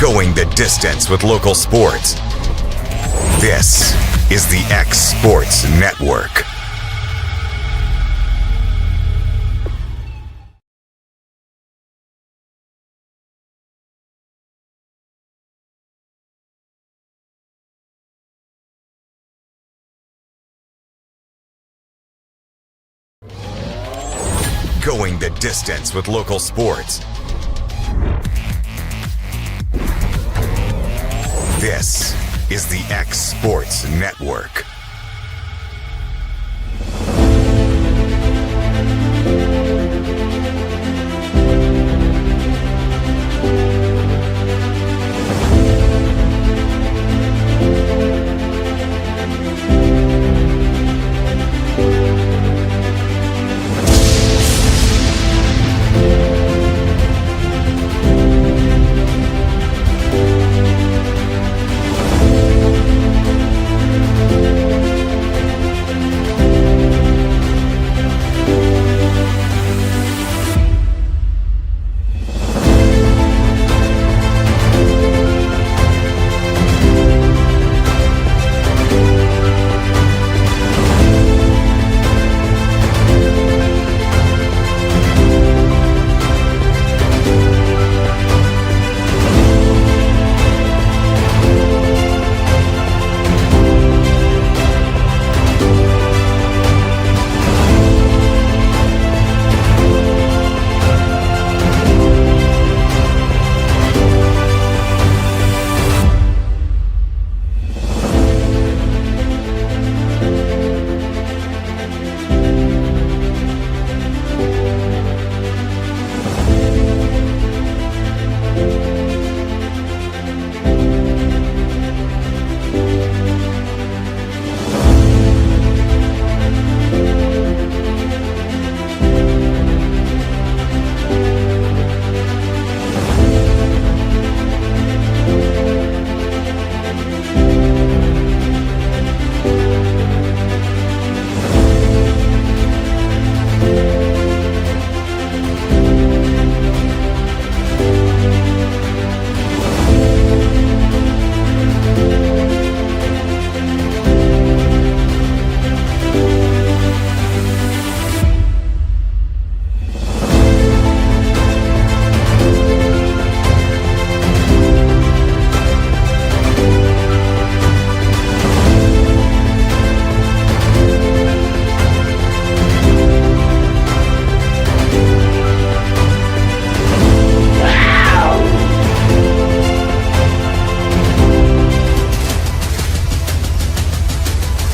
Going the distance with local sports. This is the X Sports Network. Going the distance with local sports. This is the X Sports Network.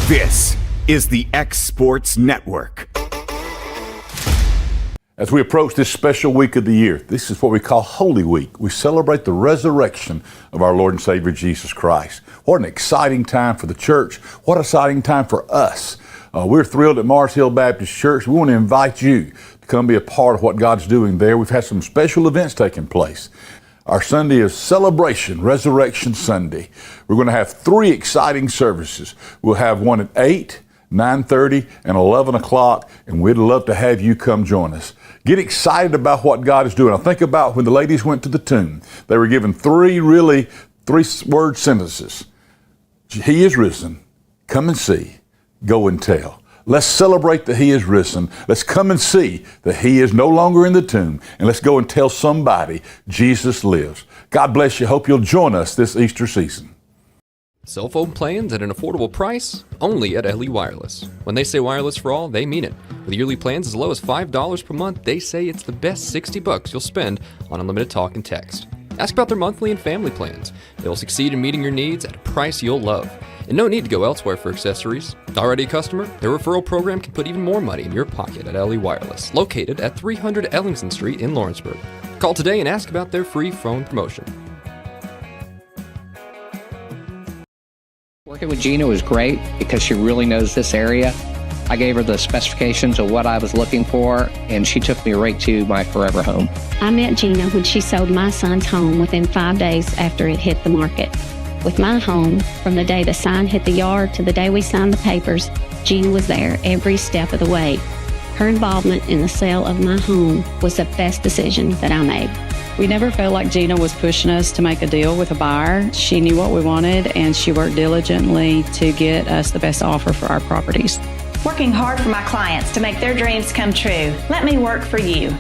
This is the X Sports Network. As we approach this special week of the year, this is what we call Holy Week. We celebrate the resurrection of our Lord and Savior Jesus Christ. What an exciting time for the church. What an exciting time for us. We're thrilled at Mars Hill Baptist Church. We want to invite you to come be a part of what God's doing there. We've had some special events taking place. Our Sunday is Celebration Resurrection Sunday. We're going to have 3 exciting services. We'll have one at 8, 9:30, and 11 o'clock, and we'd love to have you come join us. Get excited about what God is doing. I think about when the ladies went to the tomb. They were given 3-word sentences. He is risen. Come and see. Go and tell. Let's celebrate that He is risen. Let's come and see that He is no longer in the tomb. And let's go and tell somebody Jesus lives. God bless you. Hope you'll join us this Easter season. Cell phone plans at an affordable price? Only at LE Wireless. When they say wireless for all, they mean it. With yearly plans as low as $5 per month, they say it's the best $60 you'll spend on unlimited talk and text. Ask about their monthly and family plans. They will succeed in meeting your needs at a price you'll love. And no need to go elsewhere for accessories. Already a customer? Their referral program can put even more money in your pocket at LE Wireless, located at 300 Ellingson Street in Lawrenceburg. Call today and ask about their free phone promotion. Working with Gina was great because she really knows this area. I gave her the specifications of what I was looking for, and she took me right to my forever home. I met Gina when she sold my son's home within 5 days after it hit the market. With my home, from the day the sign hit the yard to the day we signed the papers, Gina was there every step of the way. Her involvement in the sale of my home was the best decision that I made. We never felt like Gina was pushing us to make a deal with a buyer. She knew what we wanted, and she worked diligently to get us the best offer for our properties. Working hard for my clients to make their dreams come true. Let me work for you.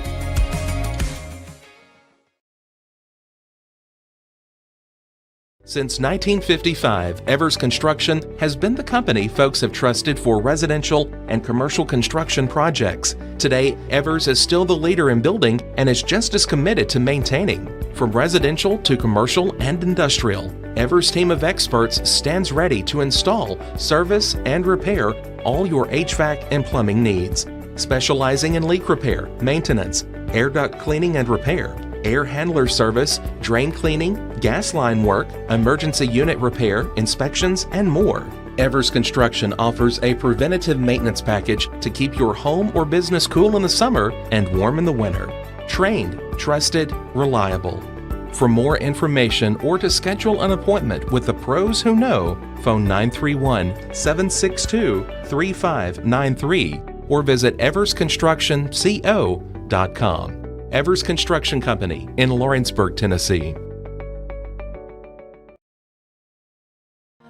Since 1955, Evers Construction has been the company folks have trusted for residential and commercial construction projects. Today, Evers is still the leader in building and is just as committed to maintaining. From residential to commercial and industrial, Evers' team of experts stands ready to install, service, and repair all your HVAC and plumbing needs. Specializing in leak repair, maintenance, air duct cleaning and repair, air handler service, drain cleaning, gas line work, emergency unit repair, inspections, and more. Evers Construction offers a preventative maintenance package to keep your home or business cool in the summer and warm in the winter. Trained, trusted, reliable. For more information or to schedule an appointment with the pros who know, phone 931-762-3593 or visit eversconstructionco.com. Evers Construction Company in Lawrenceburg, Tennessee.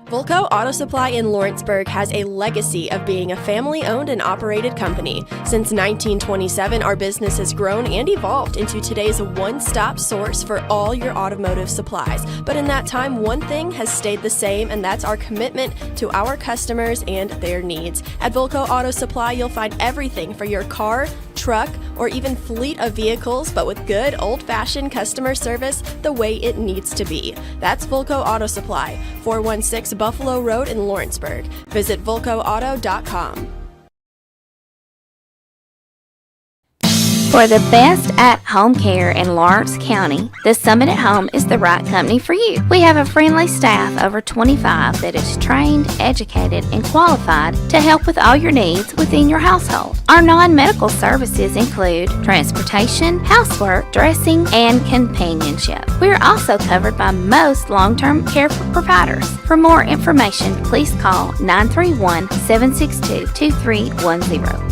Vulco Auto Supply in Lawrenceburg has a legacy of being a family-owned and operated company. Since 1927, our business has grown and evolved into today's one-stop source for all your automotive supplies. But in that time, one thing has stayed the same, and that's our commitment to our customers and their needs. At Vulco Auto Supply, you'll find everything for your car, truck, or even fleet of vehicles, but with good old-fashioned customer service the way it needs to be. That's Vulco Auto Supply, 416 Buffalo Road in Lawrenceburg. Visit vulcoauto.com. For the best at-home care in Lawrence County, the Summit at Home is the right company for you. We have a friendly staff over 25 that is trained, educated, and qualified to help with all your needs within your household. Our non-medical services include transportation, housework, dressing, and companionship. We are also covered by most long-term care providers. For more information, please call 931-762-2310.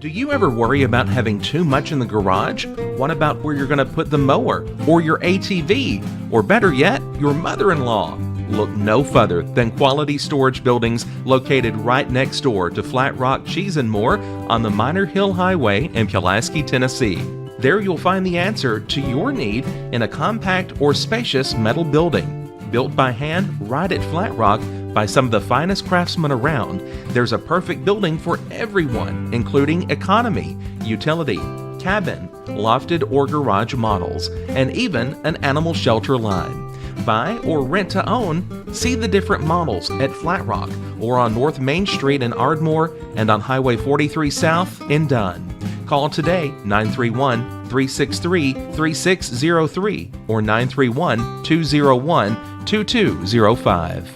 Do you ever worry about having too much in the garage? What about where you're going to put the mower, or your ATV, or better yet, your mother-in-law? Look no further than Quality Storage Buildings located right next door to Flat Rock Cheese and More on the Minor Hill Highway in Pulaski, Tennessee. There you'll find the answer to your need in a compact or spacious metal building. Built by hand right at Flat Rock by some of the finest craftsmen around, there's a perfect building for everyone, including economy, utility, cabin, lofted or garage models, and even an animal shelter line. Buy or rent to own, see the different models at Flat Rock or on North Main Street in Ardmore and on Highway 43 South in Dunn. Call today 931-363-3603 or 931-201-2205.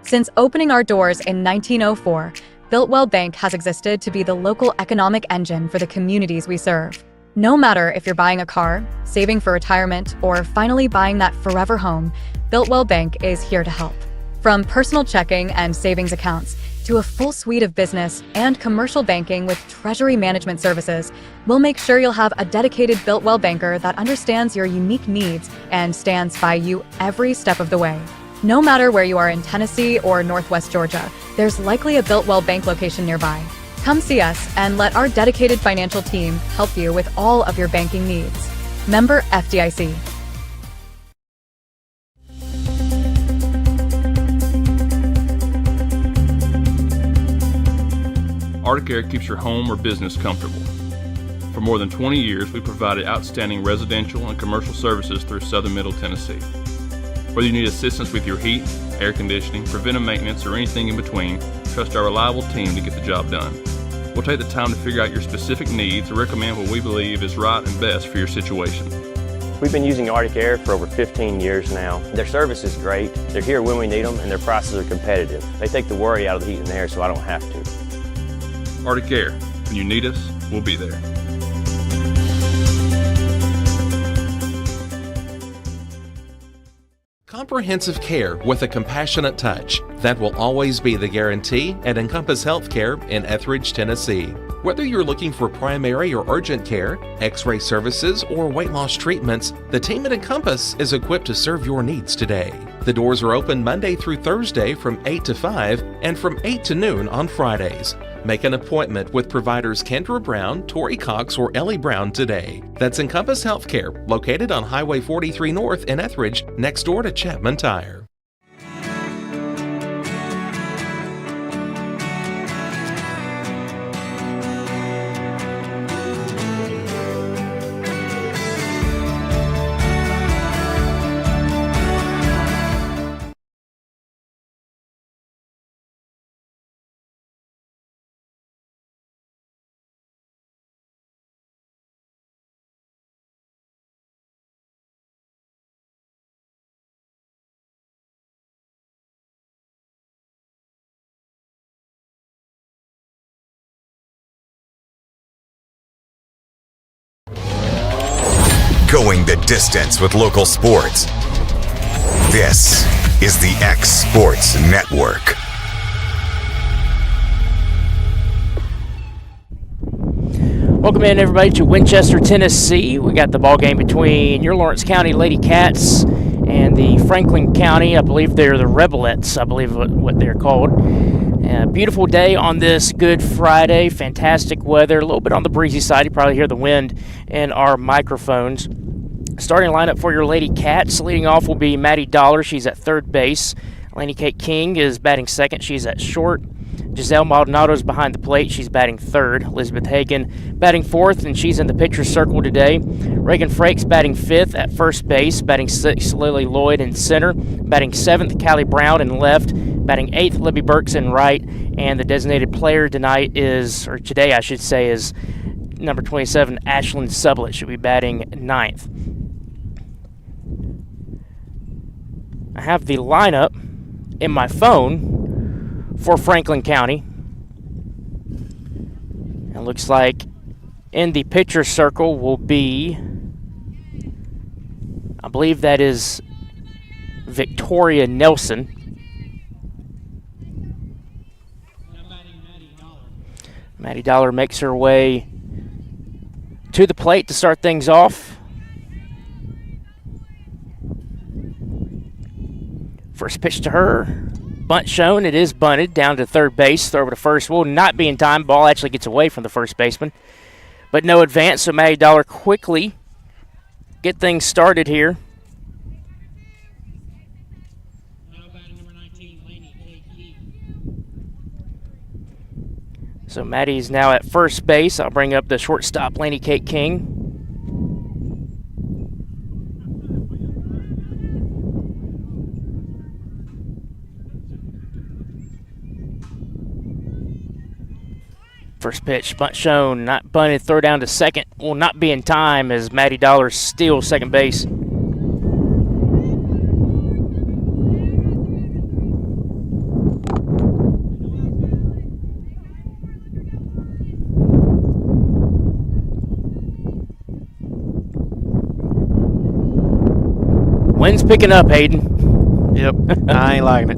Since opening our doors in 1904, BuiltWell Bank has existed to be the local economic engine for the communities we serve. No matter if you're buying a car, saving for retirement, or finally buying that forever home, BuiltWell Bank is here to help. From personal checking and savings accounts to a full suite of business and commercial banking with treasury management services, we'll make sure you'll have a dedicated BuiltWell banker that understands your unique needs and stands by you every step of the way. No matter where you are in Tennessee or Northwest Georgia, there's likely a BuiltWell Bank location nearby. Come see us and let our dedicated financial team help you with all of your banking needs. Member FDIC. Arctic Air keeps your home or business comfortable. For more than 20 years, we've provided outstanding residential and commercial services through Southern Middle Tennessee. Whether you need assistance with your heat, air conditioning, preventive maintenance, or anything in between, trust our reliable team to get the job done. We'll take the time to figure out your specific needs and recommend what we believe is right and best for your situation. We've been using Arctic Air for over 15 years now. Their service is great, they're here when we need them, and their prices are competitive. They take the worry out of the heat and air so I don't have to. Arctic Air, When you need us, we'll be there. Comprehensive care with a compassionate touch. That will always be the guarantee at Encompass Healthcare in Etheridge, Tennessee. Whether you're looking for primary or urgent care, x-ray services, or weight loss treatments, the team at Encompass is equipped to serve your needs today. The doors are open Monday through Thursday from 8 to 5 and from 8 to noon on Fridays. Make an appointment with providers Kendra Brown, Tori Cox, or Ellie Brown today. That's Encompass Healthcare, located on Highway 43 North in Etheridge, next door to Chapman Tire. Going the distance with local sports. This is the X Sports Network. Welcome in, everybody, to Winchester, Tennessee. We got the ball game between your Lawrence County Lady Cats and the Franklin County. I believe they're the Rebelettes, I believe what they're called. Beautiful day on this Good Friday. Fantastic weather. A little bit on the breezy side. You probably hear the wind in our microphones. Starting lineup for your Lady Cats. Leading off will be Maddie Dollar. She's at third base. Laney Kate King is batting second. She's at short. Giselle Maldonado is behind the plate. She's batting third. Elizabeth Hagan batting fourth, and she's in the pitcher's circle today. Reagan Frakes batting fifth at first base. Batting sixth, Lily Lloyd in center. Batting seventh, Callie Brown in left. Batting eighth, Libby Burks in right. And the designated player today, is number 27, Ashlyn Sublett. Should be batting ninth. I have the lineup in my phone for Franklin County. It looks like in the pitcher circle will be, I believe that is Victoria Nelson. Maddie Dollar makes her way to the plate to start things off. First pitch to her. Bunt shown. It is bunted down to third base. Throw over to first will not be in time. Ball actually gets away from the first baseman. But no advance, so Maddie Dollar quickly get things started here. So Maddie's now at first base. I'll bring up the shortstop, Laney Kate King. First pitch, bunt shown, not bunted, throw down to second. Will not be in time as Maddie Dollar steals second base. Wind's picking up, Hayden. Yep, I ain't liking it.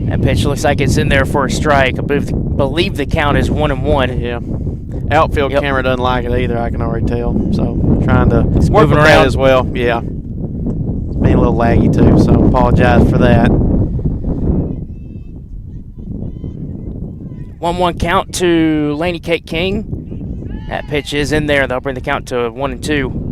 That pitch looks like it's in there for a strike. I believe the count is 1-1. Yeah. Outfield camera doesn't like it either, I can already tell. So trying to it's work moving with around that as well. Yeah. It's being a little laggy too, so apologize for that. 1-1 count to Laney Kate King. That pitch is in there. They'll bring the count to 1-2.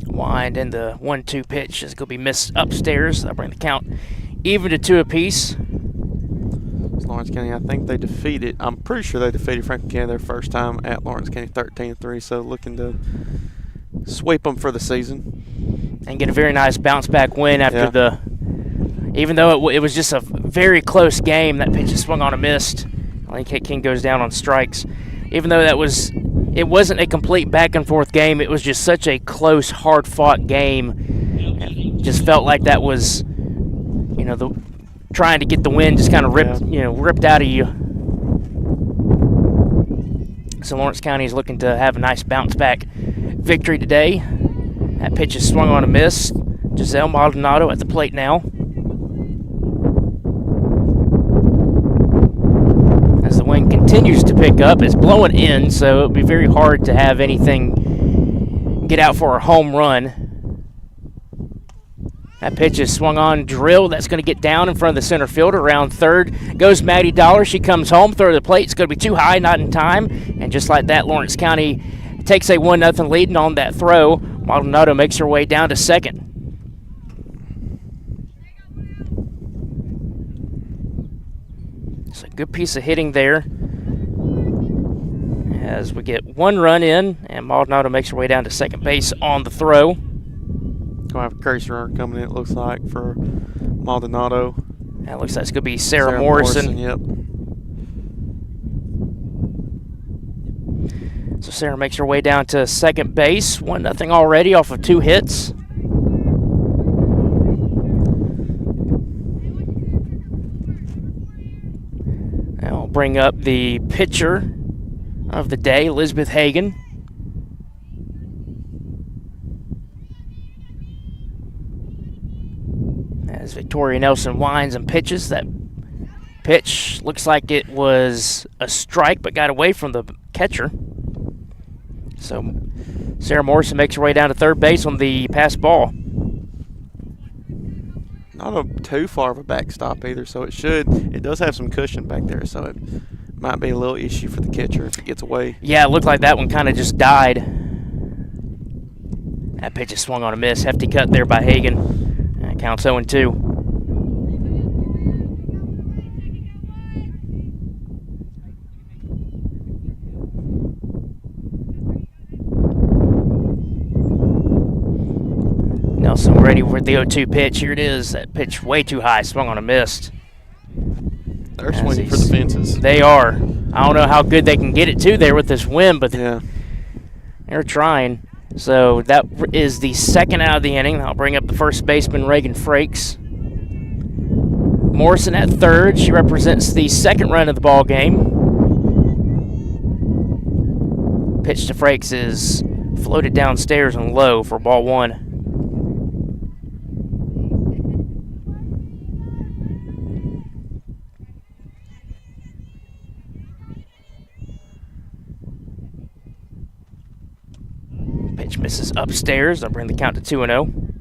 Wind in the 1-2 pitch is going to be missed upstairs. That'll bring the count even to 2 apiece. Lawrence County, I think they defeated, I'm pretty sure they defeated Franklin County their first time at Lawrence County 13-3, so looking to sweep them for the season. And get a very nice bounce back win after even though it was just a very close game, that pitch is swung on and missed. I think Kate King goes down on strikes. Even though that was it wasn't a complete back-and-forth game. It was just such a close, hard-fought game. And just felt like that was, trying to get the win just kind of ripped out of you. So Lawrence County is looking to have a nice bounce-back victory today. That pitch is swung on a miss. Giselle Maldonado at the plate now. As the wind continues to pick up, it's blowing in, so it'll be very hard to have anything get out for a home run. That pitch is swung on, drilled. That's going to get down in front of the center fielder. Around third goes Maddie Dollar. She comes home, throw to the plate. It's going to be too high, not in time. And just like that, Lawrence County takes a 1-0 lead, and on that throw, Maldonado makes her way down to second. It's a good piece of hitting there as we get one run in, and Maldonado makes her way down to second base on the throw. Going to have a curse runner coming in, it looks like, for Maldonado. That looks like it's going to be Sarah Morrison. Yep. So Sarah makes her way down to second base. 1-0 already off of 2 hits. Now we'll bring up the pitcher of the day, Elizabeth Hagan. As Victoria Nelson winds and pitches. That pitch looks like it was a strike, but got away from the catcher. So Sarah Morrison makes her way down to third base on the pass ball. Not too far of a backstop either, so it does have some cushion back there, so it might be a little issue for the catcher if it gets away. Yeah, it looked like that one kind of just died. That pitch is swung on a miss. Hefty cut there by Hagan. That counts 0-2. Nelson ready with the 0-2 pitch. Here it is. That pitch way too high. Swung on a miss. They're swinging for the fences. They are. I don't know how good they can get it to there with this wind, but they're trying. So that is the second out of the inning. I'll bring up the first baseman, Reagan Frakes. Morrison at third. She represents the second run of the ball game. Pitch to Frakes is floated downstairs and low for ball 1. Pitch misses upstairs. I'll bring the count to 2-0.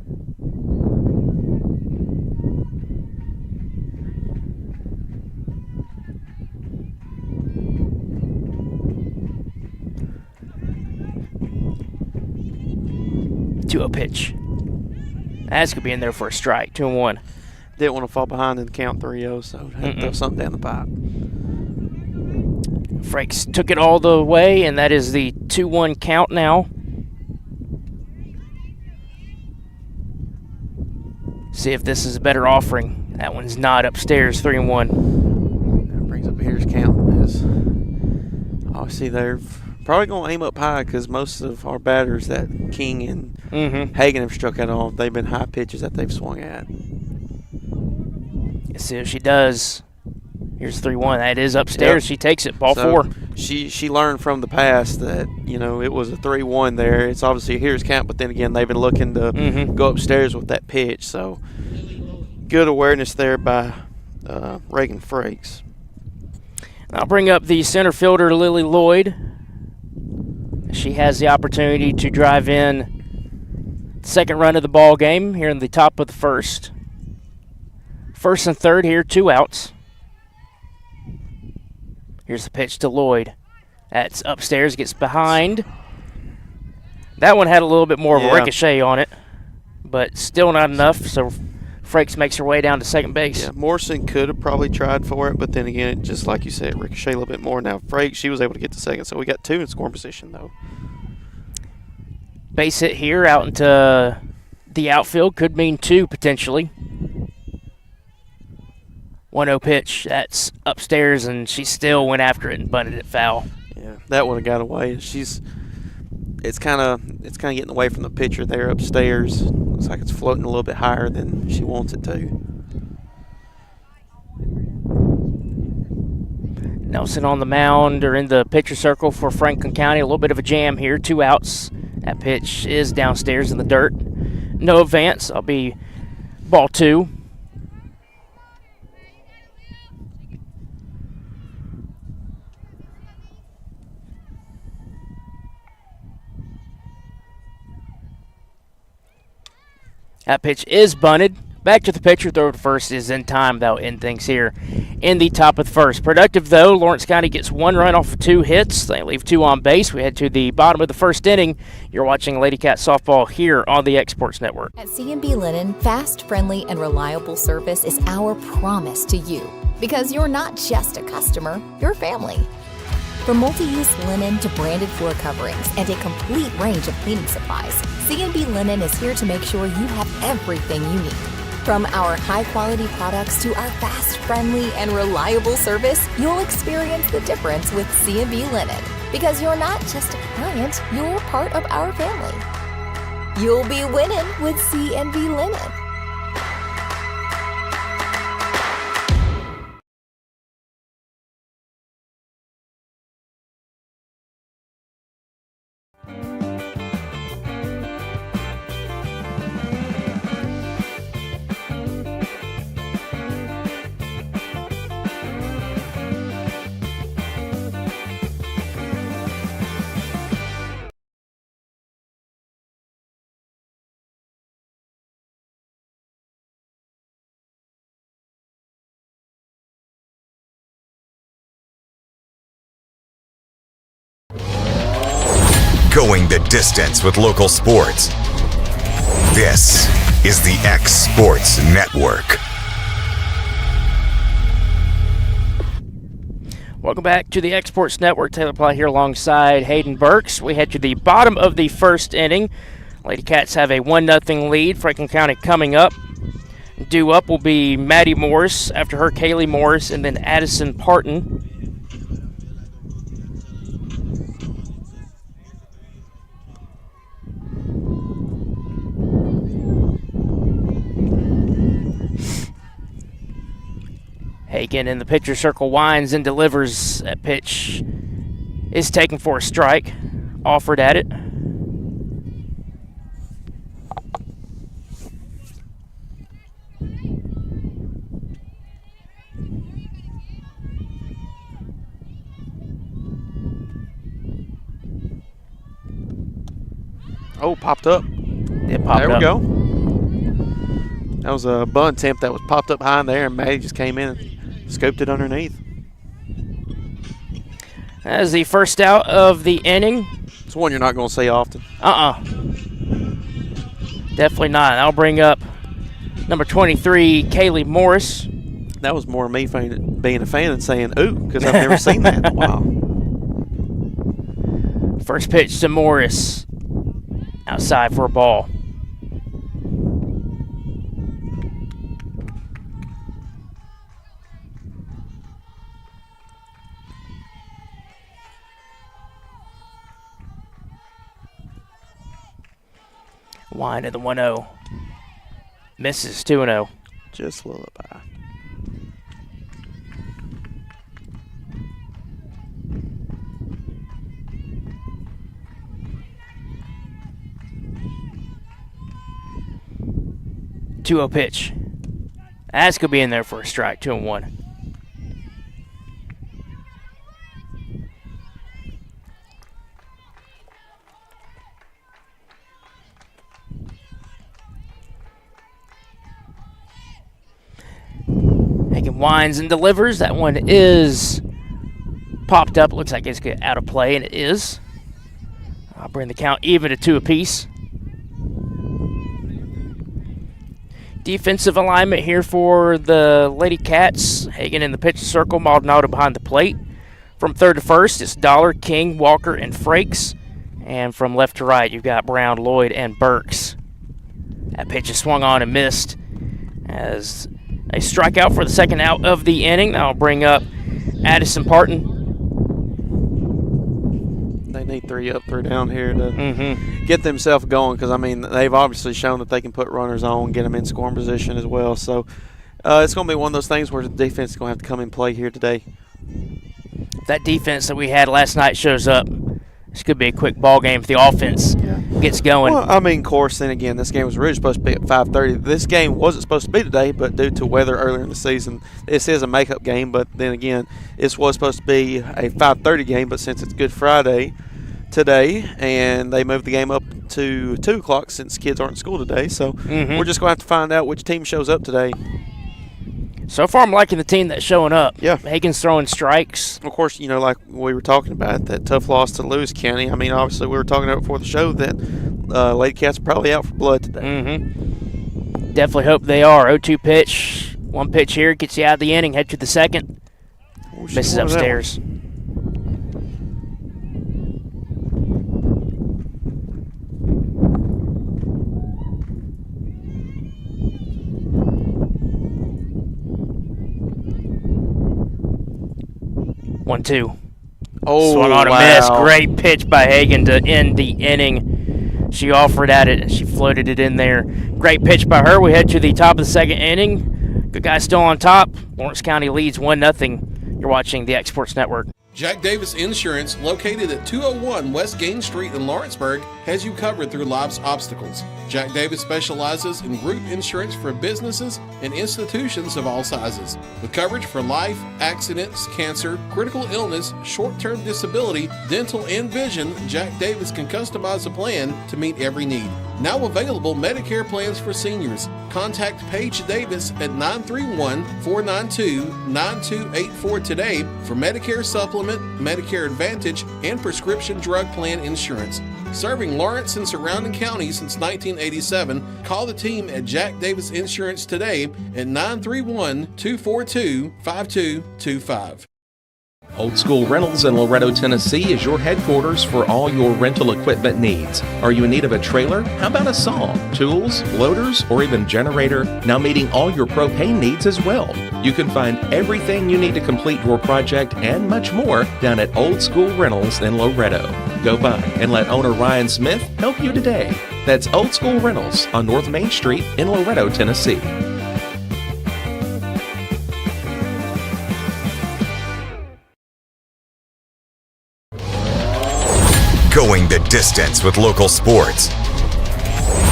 Pitch. That's going to be in there for a strike. 2-1. Didn't want to fall behind in the count 3-0, so had to throw something down the pipe. Frakes took it all the way, and that is the 2-1 count now. See if this is a better offering. That one's not. Upstairs, 3-1. That brings up here's count. Obviously, they're probably going to aim up high because most of our batters that King and Hagan have struck out on, they've been high pitches that they've swung at. Let's see if she does. Here's 3-1. That is upstairs. Yep. She takes it. Ball 4. She learned from the past that, it was a 3-1 there. It's obviously here's count, but then again, they've been looking to go upstairs with that pitch. So good awareness there by Reagan Frakes. I'll bring up the center fielder, Lily Lloyd. She has the opportunity to drive in the second run of the ball game here in the top of the first. First and third here, 2 outs. Here's the pitch to Lloyd. That's upstairs, gets behind. That one had a little bit more of a ricochet on it, but still not enough, so Frakes makes her way down to second base. Yeah, Morrison could have probably tried for it, but then again, just like you said, ricochet a little bit more. Now, Frakes, she was able to get to second, so we got 2 in scoring position, though. Base hit here out into the outfield could mean 2 potentially. 1-0 pitch. That's upstairs, and she still went after it and bunted it foul. Yeah. that would have got away. It's kind of getting away from the pitcher there upstairs. Looks like it's floating a little bit higher than she wants it to. Nelson on the mound or in the pitcher circle for Franklin County. A little bit of a jam here. 2 outs. That pitch is downstairs in the dirt. No advance. I'll be ball 2. That pitch is bunted. Back to the pitcher. Throw to first is in time. That'll end things here in the top of the first. Productive, though. Lawrence County gets 1 run off of 2 hits. They leave 2 on base. We head to the bottom of the first inning. You're watching Lady Cat softball here on the Exports Network. At CNB Linen, fast, friendly, and reliable service is our promise to you. Because you're not just a customer, you're family. From multi-use linen to branded floor coverings and a complete range of cleaning supplies, CNB Linen is here to make sure you have everything you need. From our high-quality products to our fast, friendly, and reliable service, you'll experience the difference with CNB Linen. Because you're not just a client, you're part of our family. You'll be winning with CNB Linen. Going the distance with local sports. This is the X Sports Network. Welcome back to the Exports Network. Taylor Ply here alongside Hayden Burks. We head to the bottom of the first inning. Lady Cats have a 1-0 lead. Franklin County coming up. Due up will be Maddie Morris, after her Kaylee Morris, and then Addison Parton. Hagen in the pitcher circle winds and delivers. That pitch is taken for a strike. Offered at it. Oh, popped up. It popped there we up. go. That was a bunt attempt that was popped up high in there, and Maddie just came in and scoped it underneath. That is the first out of the inning. It's one you're not going to see often. Definitely not. I'll bring up number 23, Kaylee Morris. That was more me being a fan and saying, ooh, because I've never seen that in a while. First pitch to Morris. Outside for a ball. Wind to the 1-0. Misses 2-0. Just lullaby. Two-0 pitch. That's going to be in there for a strike. 2-1. Hagen winds and delivers. That one is popped up. Looks like it's out of play, and it is. I'll bring the count even to 2 apiece. Defensive alignment here for the Lady Cats. Hagen in the pitch circle, Maldonado behind the plate. From third to first, it's Dollar, King, Walker, and Frakes. And from left to right, you've got Brown, Lloyd, and Burks. That pitch is swung on and missed as a strikeout for the second out of the inning. That'll bring up Addison Parton. They need 3 up, 3 down here to get themselves going, because, I mean, they've obviously shown that they can put runners on, get them in scoring position as well. So it's going to be one of those things where the defense is going to have to come and play here today. If that defense that we had last night shows up, this could be a quick ball game if the offense gets going. Well, I mean, of course, then again, this game was originally supposed to be at 5:30. This game wasn't supposed to be today, but due to weather earlier in the season, this is a makeup game. But then again, this was supposed to be a 5:30 game, but since it's Good Friday today, and they moved the game up to 2 o'clock since kids aren't in school today, so we're just going to have to find out which team shows up today. So far, I'm liking the team that's showing up. Yeah. Hagen's throwing strikes. Of course, you know, like we were talking about, that tough loss to Lewis County. I mean, obviously, we were talking about before the show that Lady Cats are probably out for blood today. Definitely hope they are. 0-2 pitch. 1 pitch here. Gets you out of the inning. Head to the second. Misses upstairs. 1-2. Oh, swung on a wow. miss. Great pitch by Hagen to end the inning. She offered at it, and she floated it in there. Great pitch by her. We head to the top of the second inning. Good guy still on top. Lawrence County leads 1-0. You're watching the Exports Network. Jack Davis Insurance, located at 201 West Gain Street in Lawrenceburg, has you covered through life's obstacles. Jack Davis specializes in group insurance for businesses and institutions of all sizes. With coverage for life, accidents, cancer, critical illness, short-term disability, dental, and vision, Jack Davis can customize a plan to meet every need. Now available Medicare plans for seniors. Contact Paige Davis at 931-492-9284 today for Medicare Supplement, Medicare Advantage, and prescription drug plan insurance. Serving Lawrence and surrounding counties since 1987, call the team at Jack Davis Insurance today at 931-242-5225. Old School Rentals in Loretto, Tennessee is your headquarters for all your rental equipment needs. Are you in need of a trailer? How about a saw, tools, loaders, or even generator? Now meeting all your propane needs as well. You can find everything you need to complete your project and much more down at Old School Rentals in Loretto. Go by and let owner Ryan Smith help you today. That's Old School Rentals on North Main Street in Loretto, Tennessee. Going the distance with local sports.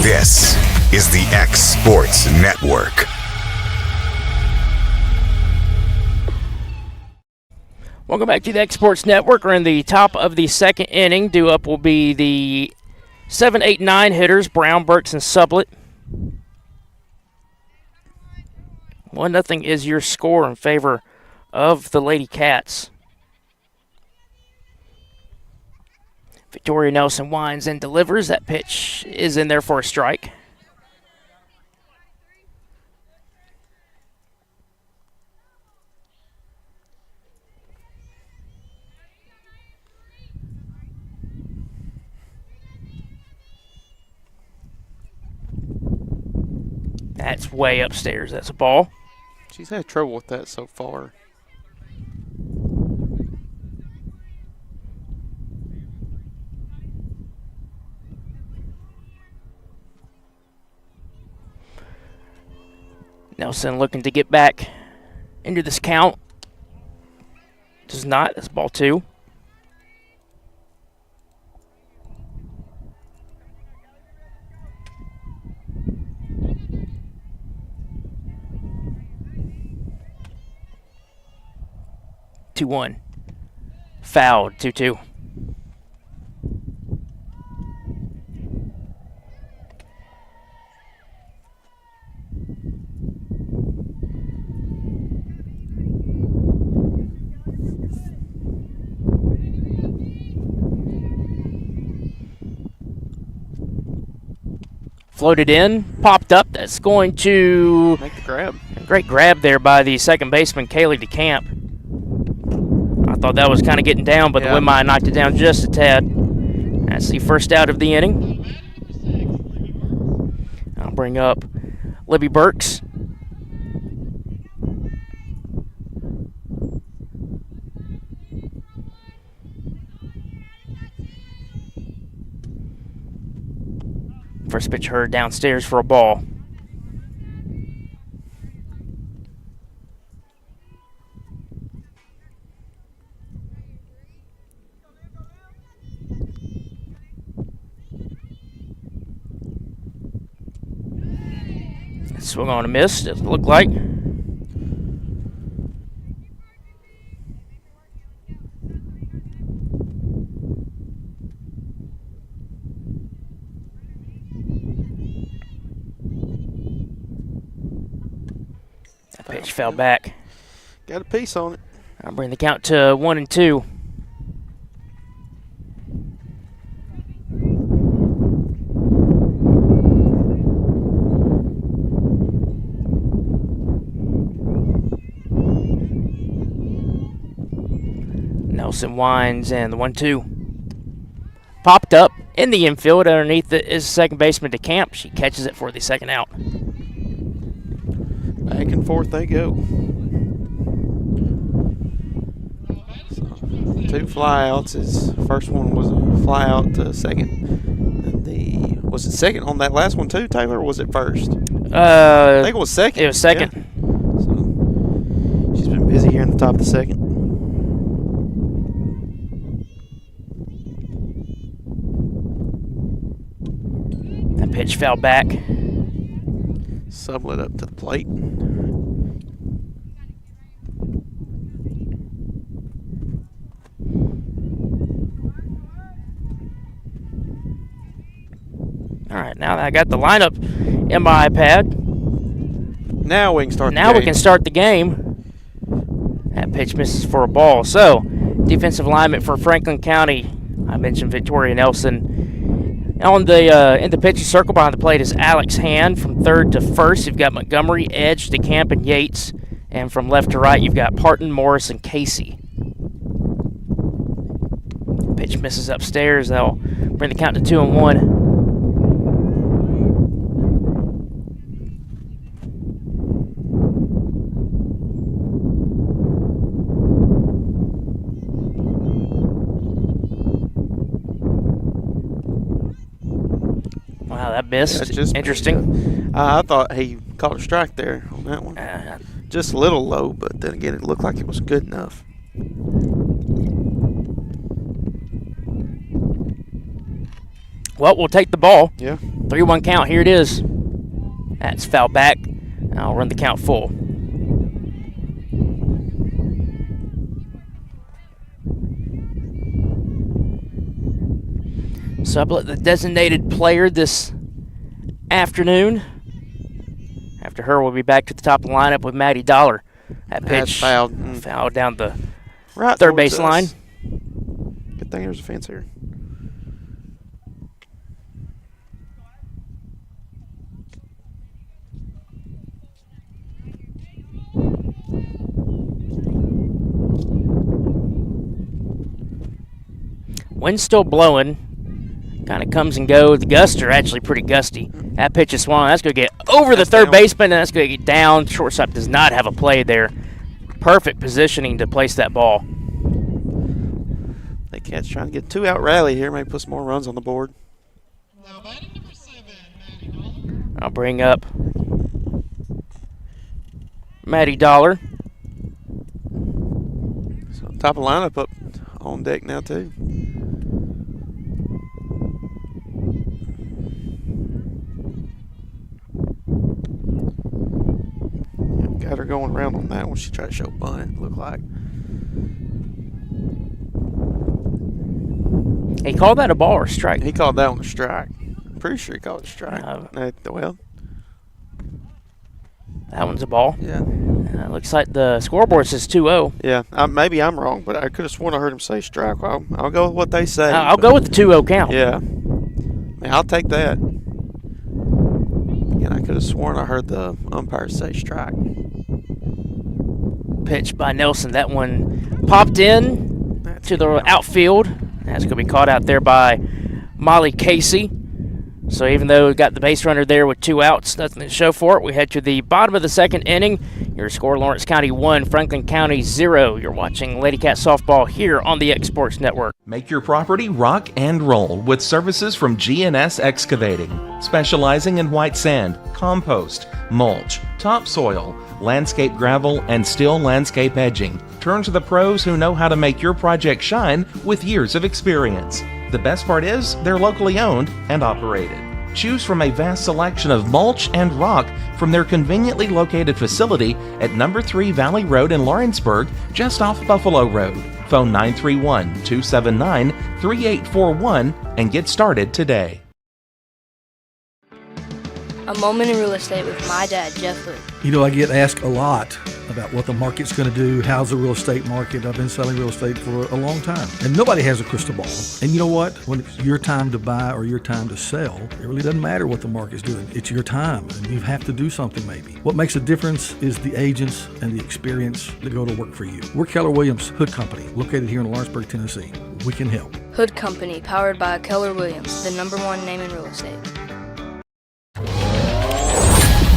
This is the X Sports Network. Welcome back to the Exports Network. We're in the top of the second inning. Due up will be the 7, 8, 9 hitters, Brown, Burks, and Sublett. 1-0 is your score in favor of the Lady Cats. Victoria Nelson winds and delivers. That pitch is in there for a strike. That's way upstairs. That's a ball. She's had trouble with that so far. Nelson looking to get back into this count. Does not. That's ball 2. Two one. Fouled. 2-2. Floated in, popped up. That's going to make the grab. A great grab there by the second baseman, Kaylee DeCamp. I thought that was kind of getting down, but the wind might knocked it down just a tad. That's the first out of the inning. I'll bring up Libby Burks. First pitch heard downstairs for a ball. Swung on a miss, doesn't look like. That pitch fell back. Got a piece on it. I'll bring the count to 1-2. Nelson winds and the 1-2. Popped up in the infield underneath is second baseman DeCamp. She catches it for the second out. Back and forth they go. So, 2 flyouts. His first one was a flyout to second. And was it second on that last one too, Taylor, or was it first? I think it was second. It was second. Yeah. So she's been busy here in the top of the second. That pitch fell back. Sublett up to the plate. All right, now that I got the lineup in my iPad. Now we can start Now we can start the game. That pitch misses for a ball. So, defensive alignment for Franklin County. I mentioned Victoria Nelson. On the in the pitching circle behind the plate is Alex Hand. From third to first, you've got Montgomery, Edge, DeCamp, and Yates. And from left to right, you've got Parton, Morris, and Casey. Pitch misses upstairs. They'll bring the count to 2-1. Wow, that missed. Just interesting. I thought he caught a strike there on that one. Just a little low, but then again, it looked like it was good enough. Well, we'll take the ball. Yeah. 3-1 count. Here it is. That's foul back. I'll run the count full. Sublett, the designated player this afternoon. After her, we'll be back to the top of the lineup with Maddie Dollar. That pitch fouled down the third base line. Good thing there's a fence here. Wind's still blowing. Kind of comes and goes. The gusts are actually pretty gusty. That pitch is swung. That's going to get over the third baseman, and that's going to get down. Shortstop does not have a play there. Perfect positioning to place that ball. The Cats trying to get 2-out rally here. Maybe put some more runs on the board. I'll bring up Maddie Dollar. So top of lineup up on deck now too. Got her going around on that one. She tried to show bunt, looked like. He called that a ball or a strike? He called that one a strike. Pretty sure he called it a strike. Well, that one's a ball. Yeah. Looks like the scoreboard says 2-0. Yeah, maybe I'm wrong, but I could have sworn I heard him say strike. Well, I'll go with what they say. I'll go with the 2-0 count. Yeah. I'll take that. Again, I could have sworn I heard the umpire say strike. Pitch by Nelson. That one popped in to the outfield. That's going to be caught out there by Molly Casey. So even though we got the base runner there with 2 outs, nothing to show for it, we head to the bottom of the second inning Your score, Lawrence County 1, Franklin County 0. You're watching Lady Cat Softball here on the X Sports Network. Make your property rock and roll with services from G&S Excavating, specializing in white sand, compost, mulch, topsoil, landscape gravel, and steel landscape edging. Turn to the pros who know how to make your project shine with years of experience. The best part is they're locally owned and operated. Choose from a vast selection of mulch and rock from their conveniently located facility at number 3 Valley Road in Lawrenceburg, just off Buffalo Road. Phone 931-279-3841 and get started today. A Moment in Real Estate with my dad, Jeff Hood. You know, I get asked a lot about what the market's going to do. How's the real estate market? I've been selling real estate for a long time, and nobody has a crystal ball. And you know what? When it's your time to buy or your time to sell, it really doesn't matter what the market's doing. It's your time, and you have to do something maybe. What makes a difference is the agents and the experience that go to work for you. We're Keller Williams Hood Company, located here in Lawrenceburg, Tennessee. We can help. Hood Company, powered by Keller Williams, the #1 name in real estate.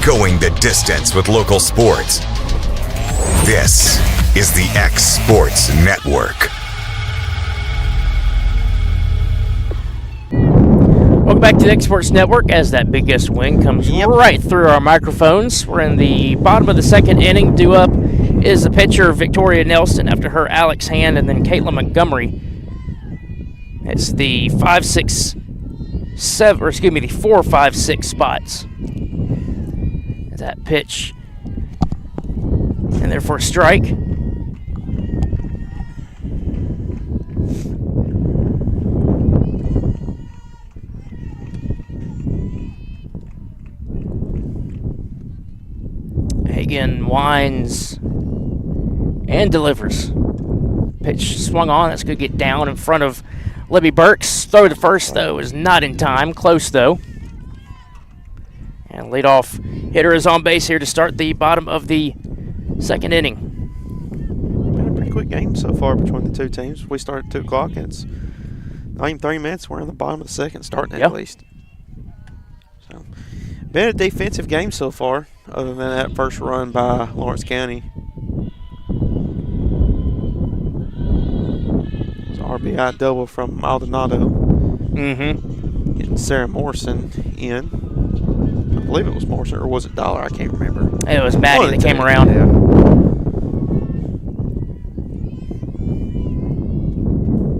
Going the distance with local sports. This is the X Sports Network. Welcome back to the X Sports Network as that Big Gust win comes right through our microphones. We're in the bottom of the second inning. Due up is the pitcher Victoria Nelson, after her Alex Hand, and then Caitlin Montgomery. It's the 4, 5, 6 spots. That pitch, and therefore strike. Hagan winds and delivers. Pitch swung on. That's going to get down in front of Libby Burks. Throw to first, though, is not in time. Close, though. And leadoff hitter is on base here to start the bottom of the second inning. Been a pretty quick game so far between the two teams. We start at 2 o'clock, and it's not even 30 minutes. We're in the bottom of the second, starting at least. So, been a defensive game so far, other than that first run by Lawrence County. It's an RBI double from Maldonado. Getting Sarah Morrison in. I believe it was Morrison, or was it Dollar? I can't remember. It was Maddie that came around. Yeah.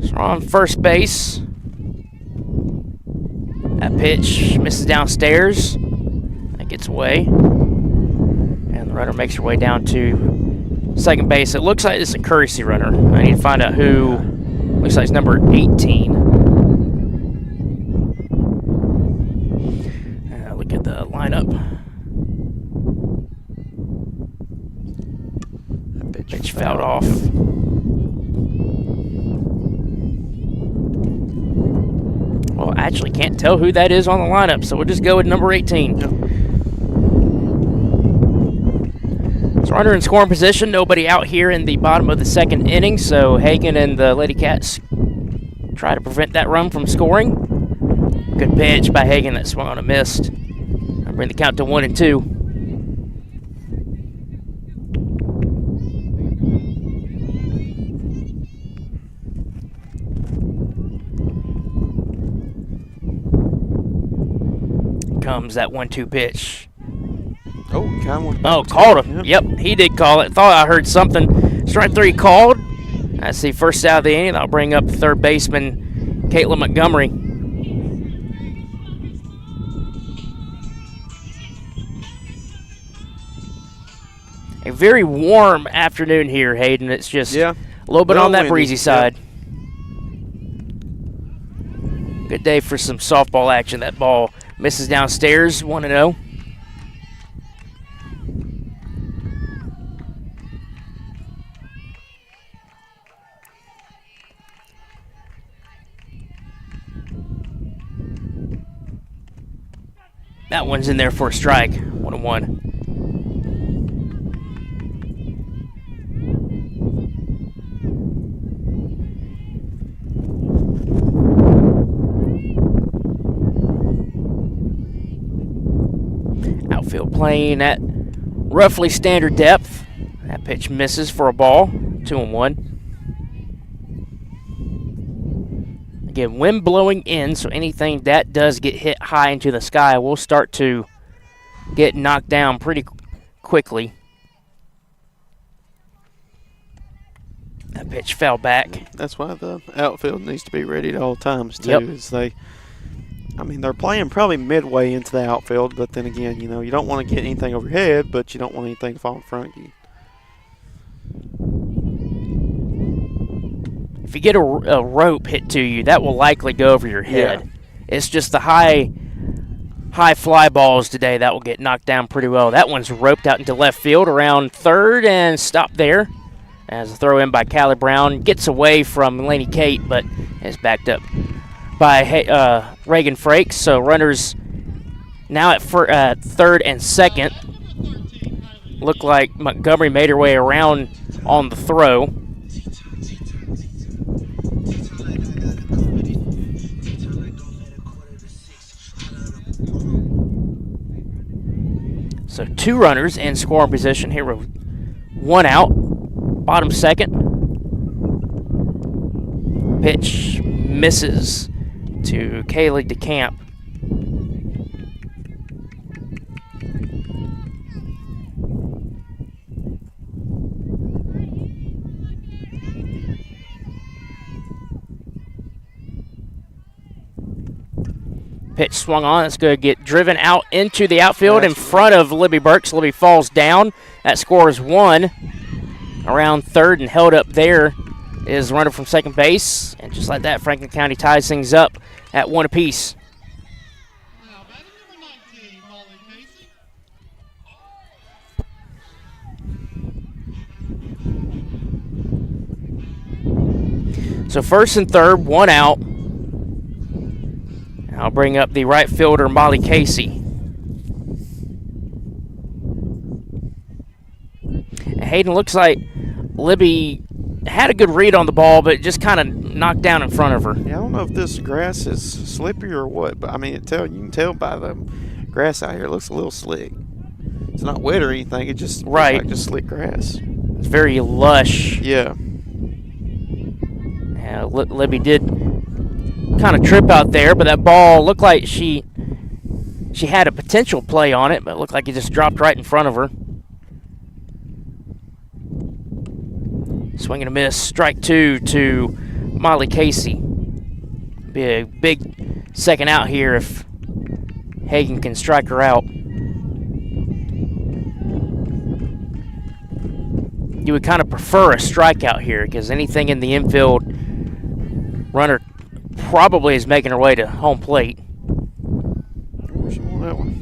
So on first base. That pitch misses downstairs. That gets away. And the runner makes her way down to second base. It looks like it's a courtesy runner. I need to find out who. Looks like it's number 18. Look at the lineup. That pitch fouled off. Well, I actually can't tell who that is on the lineup, so we'll just go with number 18. Yep. So runner in scoring position, nobody out here in the bottom of the second inning, so Hagan and the Lady Cats try to prevent that run from scoring. Good pitch by Hagan that swung on and missed. I'll bring the count to 1-2. Comes that 1-2 pitch. Oh, called him. Yep, he did call it. Thought I heard something. Strike 3 called. I see first out of the inning. I'll bring up third baseman Caitlin Montgomery. A very warm afternoon here, Hayden. It's just a little bit on that breezy side. Good day for some softball action. That ball misses downstairs, 1-0. That one's in there for a strike, 1-1. Outfield playing at roughly standard depth. That pitch misses for a ball, 2-1. Again, wind blowing in, so anything that does get hit high into the sky will start to get knocked down pretty quickly. That pitch fell back. That's why the outfield needs to be ready at all times, too. Yep. They're playing probably midway into the outfield, but then again, you don't want to get anything over your head, but you don't want anything to fall in front of you. If you get a rope hit to you, that will likely go over your head. Yeah. It's just the high fly balls today that will get knocked down pretty well. That one's roped out into left field around third and stopped there. As a throw in by Callie Brown, gets away from Laney Kate, but is backed up by Reagan Frakes. So runners now at third and second. Look like Montgomery made her way around on the throw. So 2 runners in scoring position here with 1 out. Bottom second. Pitch misses to Kaylee DeCamp. Pitch swung on. It's going to get driven out into the outfield in front of Libby Burks. Libby falls down. That scores 1. Around third and held up there is the runner from second base. And just like that, Franklin County ties things up at 1 apiece. So first and third, 1 out. I'll bring up the right fielder, Molly Casey. And Hayden, looks like Libby had a good read on the ball, but just kind of knocked down in front of her. Yeah, I don't know if this grass is slippery or what, but I mean, you can tell by the grass out here, it looks a little slick. It's not wet or anything, it just looks like just slick grass. It's very lush. Yeah. Libby did kind of trip out there, but that ball looked like she had a potential play on it, but it looked like it just dropped right in front of her. Swing and a miss, strike 2 to Molly Casey. Be a big second out here if Hagen can strike her out. You would kind of prefer a strikeout here because anything in the infield, runner probably is making her way to home plate. She won that one.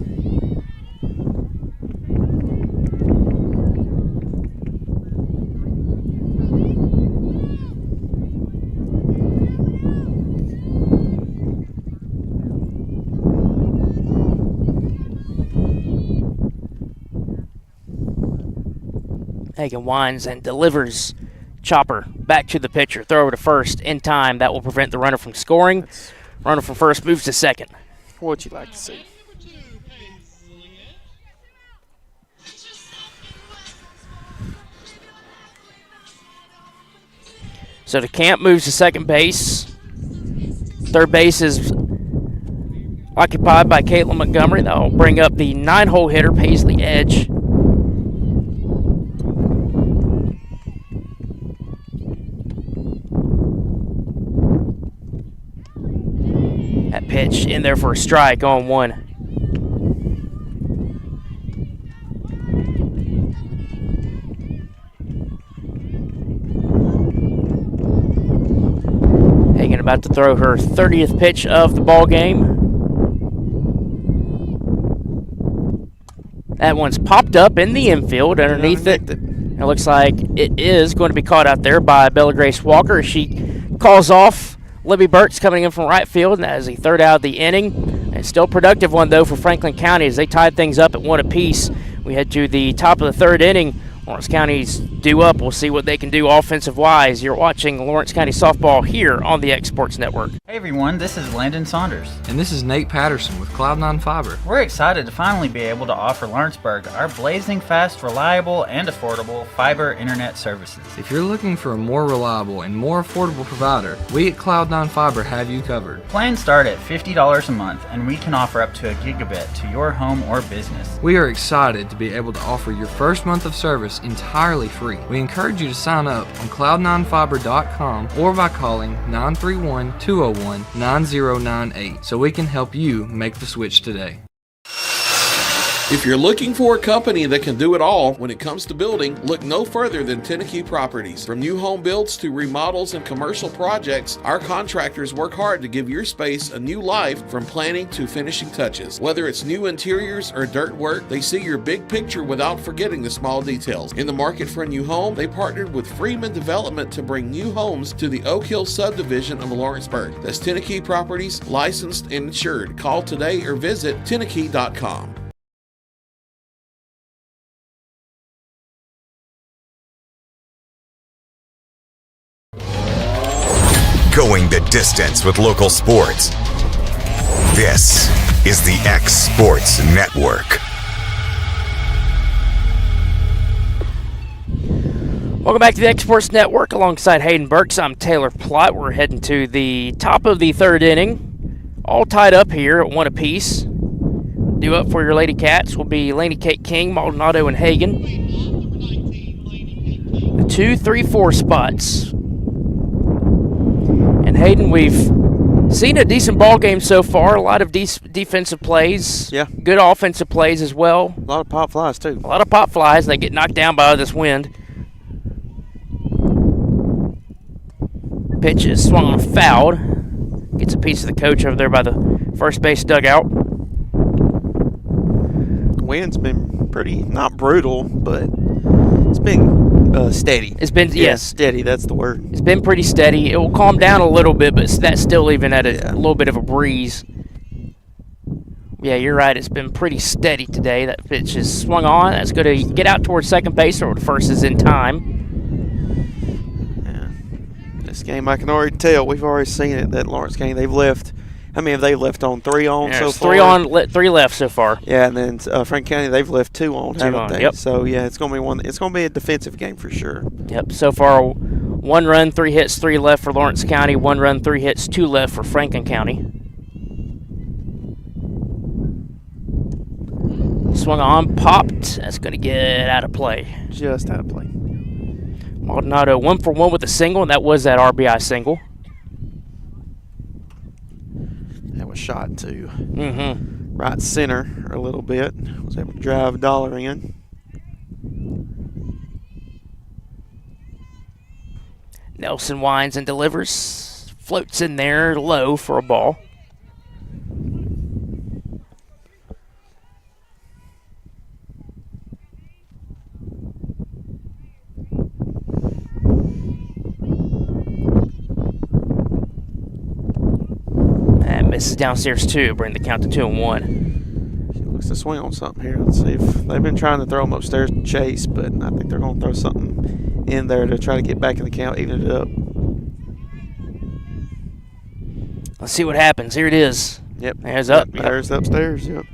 Hagen winds and delivers chopper back to the pitcher. Throw over to first in time. That will prevent the runner from scoring. Runner from first moves to second. What'd you like to see? So DeCamp moves to second base. Third base is occupied by Caitlin Montgomery. That will bring up the 9-hole hitter, Paisley Edge. That pitch in there for a strike on 1. Hagen about to throw her 30th pitch of the ball game. That one's popped up in the infield underneath it. It looks like it is going to be caught out there by Bella Grace Walker. She calls off Libby Burks coming in from right field, and that is the third out of the inning. And still productive one, though, for Franklin County as they tied things up at 1 apiece. We head to the top of the third inning. Lawrence County's due up. We'll see what they can do offensive-wise. You're watching Lawrence County Softball here on the X Sports Network. Hey everyone, this is Landon Saunders. And this is Nate Patterson with Cloud9 Fiber. We're excited to finally be able to offer Lawrenceburg our blazing fast, reliable, and affordable fiber internet services. If you're looking for a more reliable and more affordable provider, we at Cloud9 Fiber have you covered. Plans start at $50 a month, and we can offer up to a gigabit to your home or business. We are excited to be able to offer your first month of service entirely free. We encourage you to sign up on cloud9fiber.com or by calling 931-201-9098 so we can help you make the switch today. If you're looking for a company that can do it all when it comes to building, look no further than Tenneke Properties. From new home builds to remodels and commercial projects, our contractors work hard to give your space a new life from planning to finishing touches. Whether it's new interiors or dirt work, they see your big picture without forgetting the small details. In the market for a new home, they partnered with Freeman Development to bring new homes to the Oak Hill subdivision of Lawrenceburg. That's Tenneke Properties, licensed and insured. Call today or visit Tenneke.com. Going the distance with local sports. This is the X Sports Network. Welcome back to the X Sports Network. Alongside Hayden Burks, I'm Taylor Plott. We're heading to the top of the third inning. All tied up here at 1 apiece. Due up for your Lady Cats will be Laney Kate King, Maldonado, and Hagan. The 2, 3, 4 spots. And Hayden, we've seen a decent ball game so far. A lot of defensive plays. Yeah. Good offensive plays as well. A lot of pop flies, too. A lot of pop flies. They get knocked down by this wind. Pitch is swung on fouled. Gets a piece of the coach over there by the first base dugout. The wind's been pretty, not brutal, but it's been steady. It's been, yes. Steady, that's the word. It's been pretty steady. It will calm down a little bit, but that's still even at a little bit of a breeze. Yeah, you're right. It's been pretty steady today. That pitch is swung on. That's going to get out towards second base, or the first is in time. Yeah. This game, I can already tell. We've already seen it, that Lawrence game. They've left. How many have they left on? 3 on so far? 3 on, 3 left so far. Yeah, and then Franklin County, they've left 2 on, haven't they? Yep. So yeah, it's gonna be one. It's gonna be a defensive game for sure. Yep. So far, 1 run, 3 hits, 3 left for Lawrence County. 1 run, 3 hits, 2 left for Franklin County. Swung on, popped. That's gonna get out of play. Just out of play. Maldonado 1 for 1 with a single, and that was that RBI single. That was shot to right center a little bit. Was able to drive a dollar in. Nelson winds and delivers. Floats in there low for a ball. Misses downstairs too, bring the count to 2-1. She looks to swing on something here. Let's see if they've been trying to throw them upstairs to Chase, but I think they're going to throw something in there to try to get back in the count, even it up. Let's see what happens. Here it is. Yep. There's up. There's upstairs. Yep.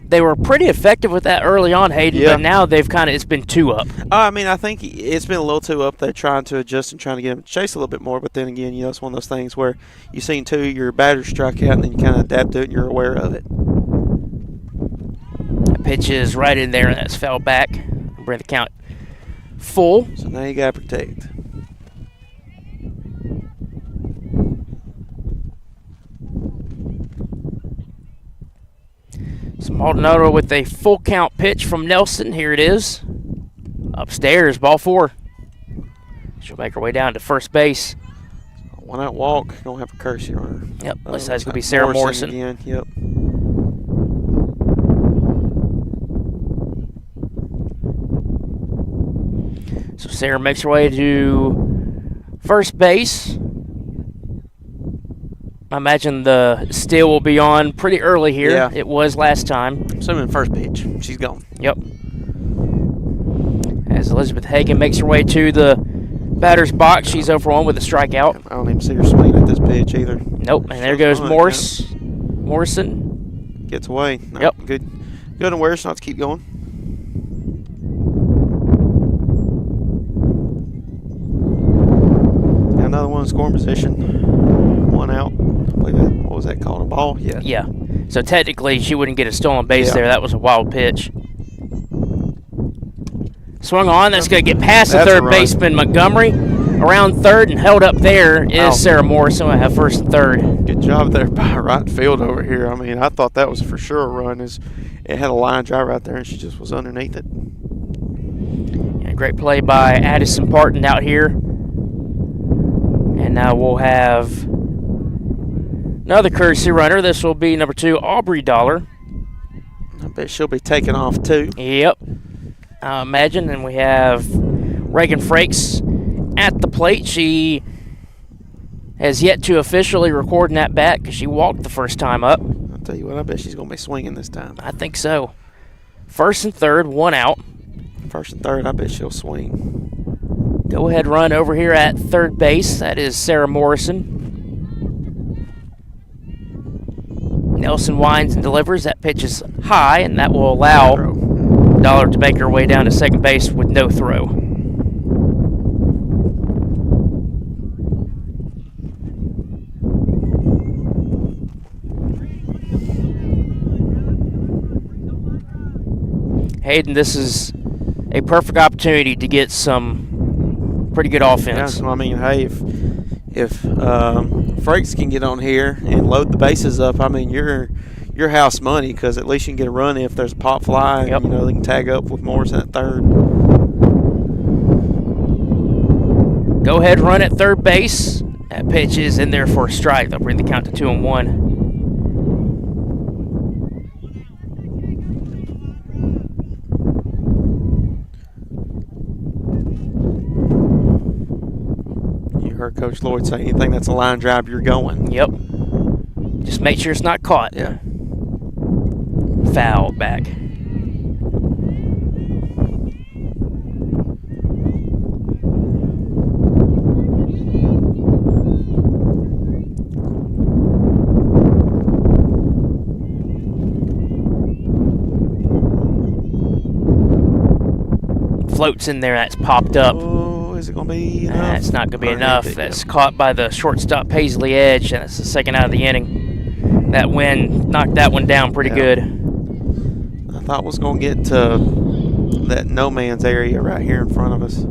They were pretty effective with that early on, Hayden, but now they've it's been 2 up. I mean, I think it's been a little 2 up. They're trying to adjust and trying to get them to chase a little bit more, but then again, it's one of those things where you've seen 2, your batters strike out, and then you kind of adapt to it, and you're aware of it. That pitch is right in there, and that's fell back. Bring the count full. So now you got to protect. So Maldonado with a full count pitch from Nelson. Here it is. Upstairs, ball 4. She'll make her way down to first base. 1 out walk. Don't have a curse here on her. Yep, looks like it's going to be Sarah Morrison. Again. Yep. So Sarah makes her way to first base. I imagine the steel will be on pretty early here. Yeah. It was last time. Assuming first pitch, she's gone. Yep. As Elizabeth Hagan makes her way to the batter's box, she's 0-for-1 with a strikeout. I don't even see her swing at this pitch either. Nope, and there goes Morrison. Gets away. No, yep. Good awareness not to keep going. Got another one in scoring position. One out. What was that called? A ball? Yeah. Yeah. So technically, she wouldn't get a stolen base there. That was a wild pitch. Swung on. That's going to get past the third baseman, Montgomery. Around third and held up there is Sarah Morrison. I have first and third. Good job there by right field over here. I mean, I thought that was for sure a run. It had a line drive right there, and she just was underneath it. Yeah, great play by Addison Parton out here. And now we'll have another courtesy runner. This will be number 2, Aubrey Dollar. I bet she'll be taking off too. Yep. I imagine. And we have Reagan Frakes at the plate. She has yet to officially record in that bat because she walked the first time up. I'll tell you what, I bet she's going to be swinging this time. I think so. First and third, one out. First and third, I bet she'll swing. Go ahead run over here at third base. That is Sarah Morrison. Nelson winds and delivers. That pitch is high, and that will allow Dollar to make her way down to second base with no throw. Hayden, this is a perfect opportunity to get some pretty good offense. Yeah, I mean, hey, if Frakes can get on here and load the bases up, I mean, you're house money because at least you can get a run if there's a pop fly. And, you know, they can tag up with Morrison at third. Go ahead, run at third base. That pitch is in there for a strike. They'll bring the count to 2-1. Heard Coach Lloyd say anything that's a line drive, you're going. Yep. Just make sure it's not caught. Yeah. Foul back. Floats in there. That's popped up. Is it going to be enough? It's not going to be enough. That's caught by the shortstop Paisley Edge, and it's the second out of the inning. That wind knocked that one down pretty good. I thought it was going to get to that no man's area right here in front of us.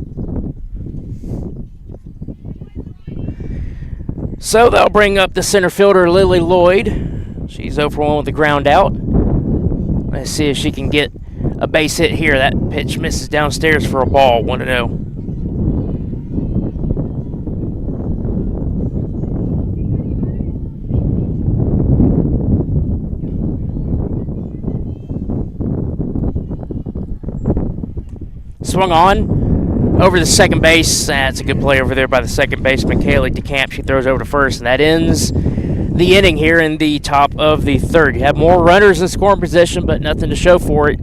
So they'll bring up the center fielder, Lily Lloyd. She's 0-for-1 with the ground out. Let's see if she can get a base hit here. That pitch misses downstairs for a ball, 1-0. Swung on over the second base. That's a good play over there by the second baseman, Kaylee DeCamp. She throws over to first, and that ends the inning here in the top of the third. You have more runners in scoring position, but nothing to show for it.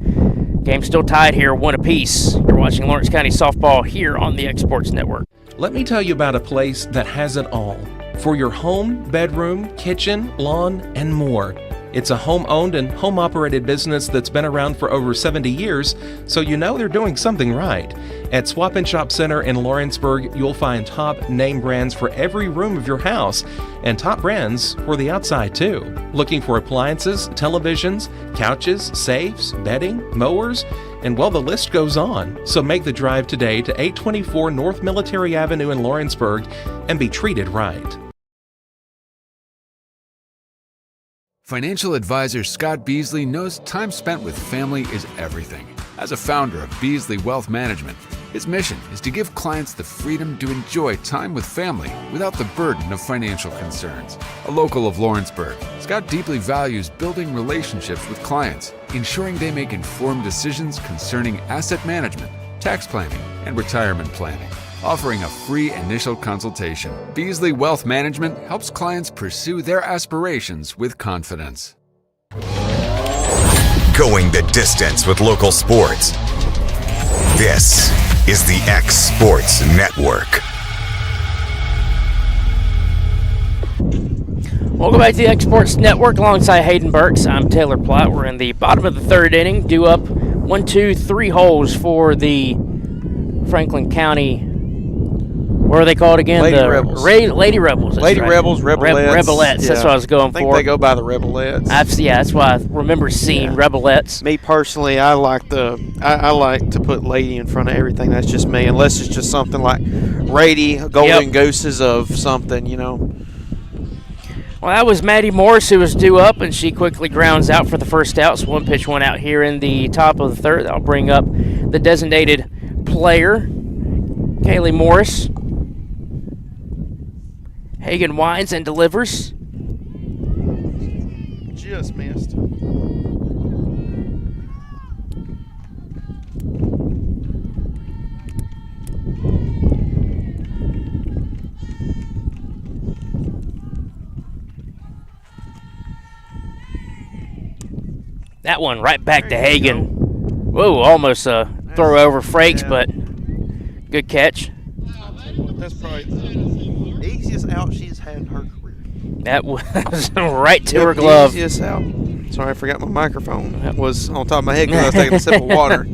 Game still tied here, 1 apiece. You're watching Lawrence County Softball here on the X Sports Network. Let me tell you about a place that has it all for your home, bedroom, kitchen, lawn, and more. It's a home-owned and home-operated business that's been around for over 70 years, so you know they're doing something right. At Swap and Shop Center in Lawrenceburg, you'll find top name brands for every room of your house, and top brands for the outside too. Looking for appliances, televisions, couches, safes, bedding, mowers, and well, the list goes on. So make the drive today to 824 North Military Avenue in Lawrenceburg and be treated right. Financial advisor Scott Beasley knows time spent with family is everything. As a founder of Beasley Wealth Management, his mission is to give clients the freedom to enjoy time with family without the burden of financial concerns. A local of Lawrenceburg, Scott deeply values building relationships with clients, ensuring they make informed decisions concerning asset management, tax planning, and retirement planning. offering a free initial consultation. Beasley Wealth Management helps clients pursue their aspirations with confidence. Going the distance with local sports. This is the X Sports Network. Welcome back to the X Sports Network alongside Hayden Burks. I'm Taylor Platt. We're in the bottom of the third inning, due up 1, 2, 3 holes for the Franklin County. What are they called again? Lady Rebels. Lady Rebels. Lady Rebels, Rebelettes. Rebelettes. That's what I was going for. I think they go by the Rebelettes. That's why I remember seeing Rebelettes. Me personally, I like to put Lady in front of everything. That's just me, unless it's just something like Rady, Golden Gooses of something, you know. Well, that was Maddie Morris who was due up, and she quickly grounds out for the first out. So 1 pitch, 1 out here in the top of the third. That'll bring up the designated player, Kaylee Morris. Hagan winds and delivers. Just missed. That one right back to Hagan. Whoa, almost a throw over Frakes, but good catch. That's probably the easiest out she's had in her career. That was right to her glove. Easiest out. Sorry, I forgot my microphone. That was on top of my head because I was taking a sip of water.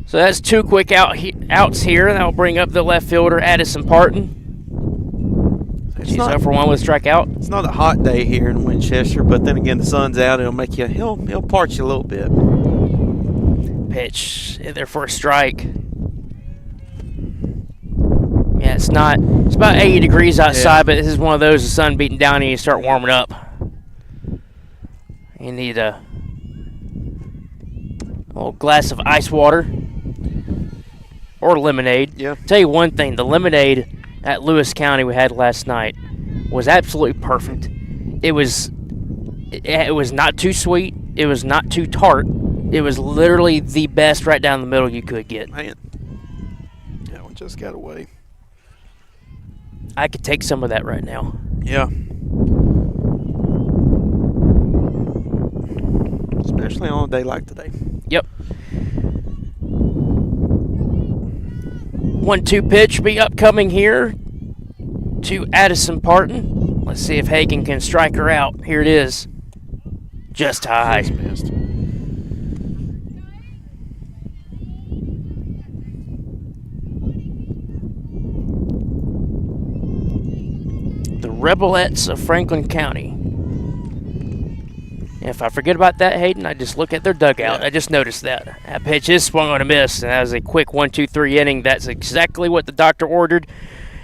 So that's 2 quick outs here. That'll bring up the left fielder, Addison Parton. She's 0 for 1 with a strikeout. It's not a hot day here in Winchester, but then again, the sun's out. It'll make you. He'll parch you a little bit. Pitch in there for a strike. Yeah, it's about 80 degrees outside, but this is one of those, the sun beating down and you start warming up. You need a little glass of ice water or lemonade. Yeah. Tell you one thing, the lemonade at Lewis County we had last night was absolutely perfect. It was not too sweet. It was not too tart. It was literally the best right down the middle you could get. Man, that one just got away. I could take some of that right now. Yeah. Especially on a day like today. Yep. 1-2 pitch be upcoming here to Addison Parton. Let's see if Hagan can strike her out. Here it is. Just high. Just missed. The Rebelettes of Franklin County. If I forget about that, Hayden, I just look at their dugout. I just noticed that. That pitch is swung on a miss, and that was a quick 1-2-3 inning. That's exactly what the doctor ordered.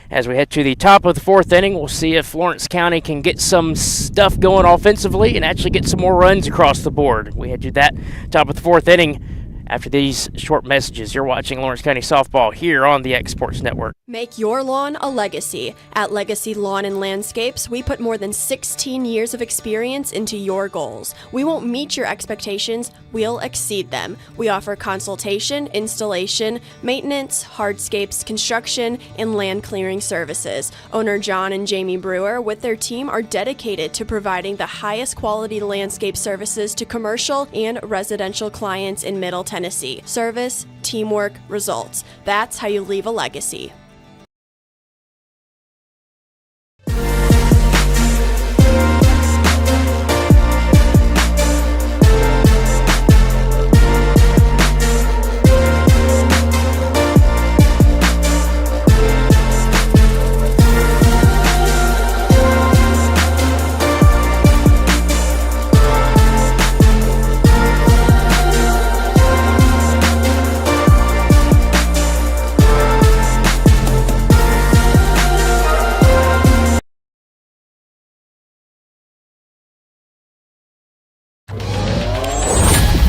As we head to the top of the 4th inning, we'll see if Lawrence County can get some stuff going offensively and actually get some more runs across the board. We head to that top of the 4th inning after these short messages. You're watching Lawrence County Softball here on the X Sports Network. Make your lawn a legacy. At Legacy Lawn and Landscapes, we put more than 16 years of experience into your goals. We won't meet your expectations, we'll exceed them. We offer consultation, installation, maintenance, hardscapes, construction, and land clearing services. Owner John and Jamie Brewer with their team are dedicated to providing the highest quality landscape services to commercial and residential clients in Middle Tennessee. Service, teamwork, results. That's how you leave a legacy.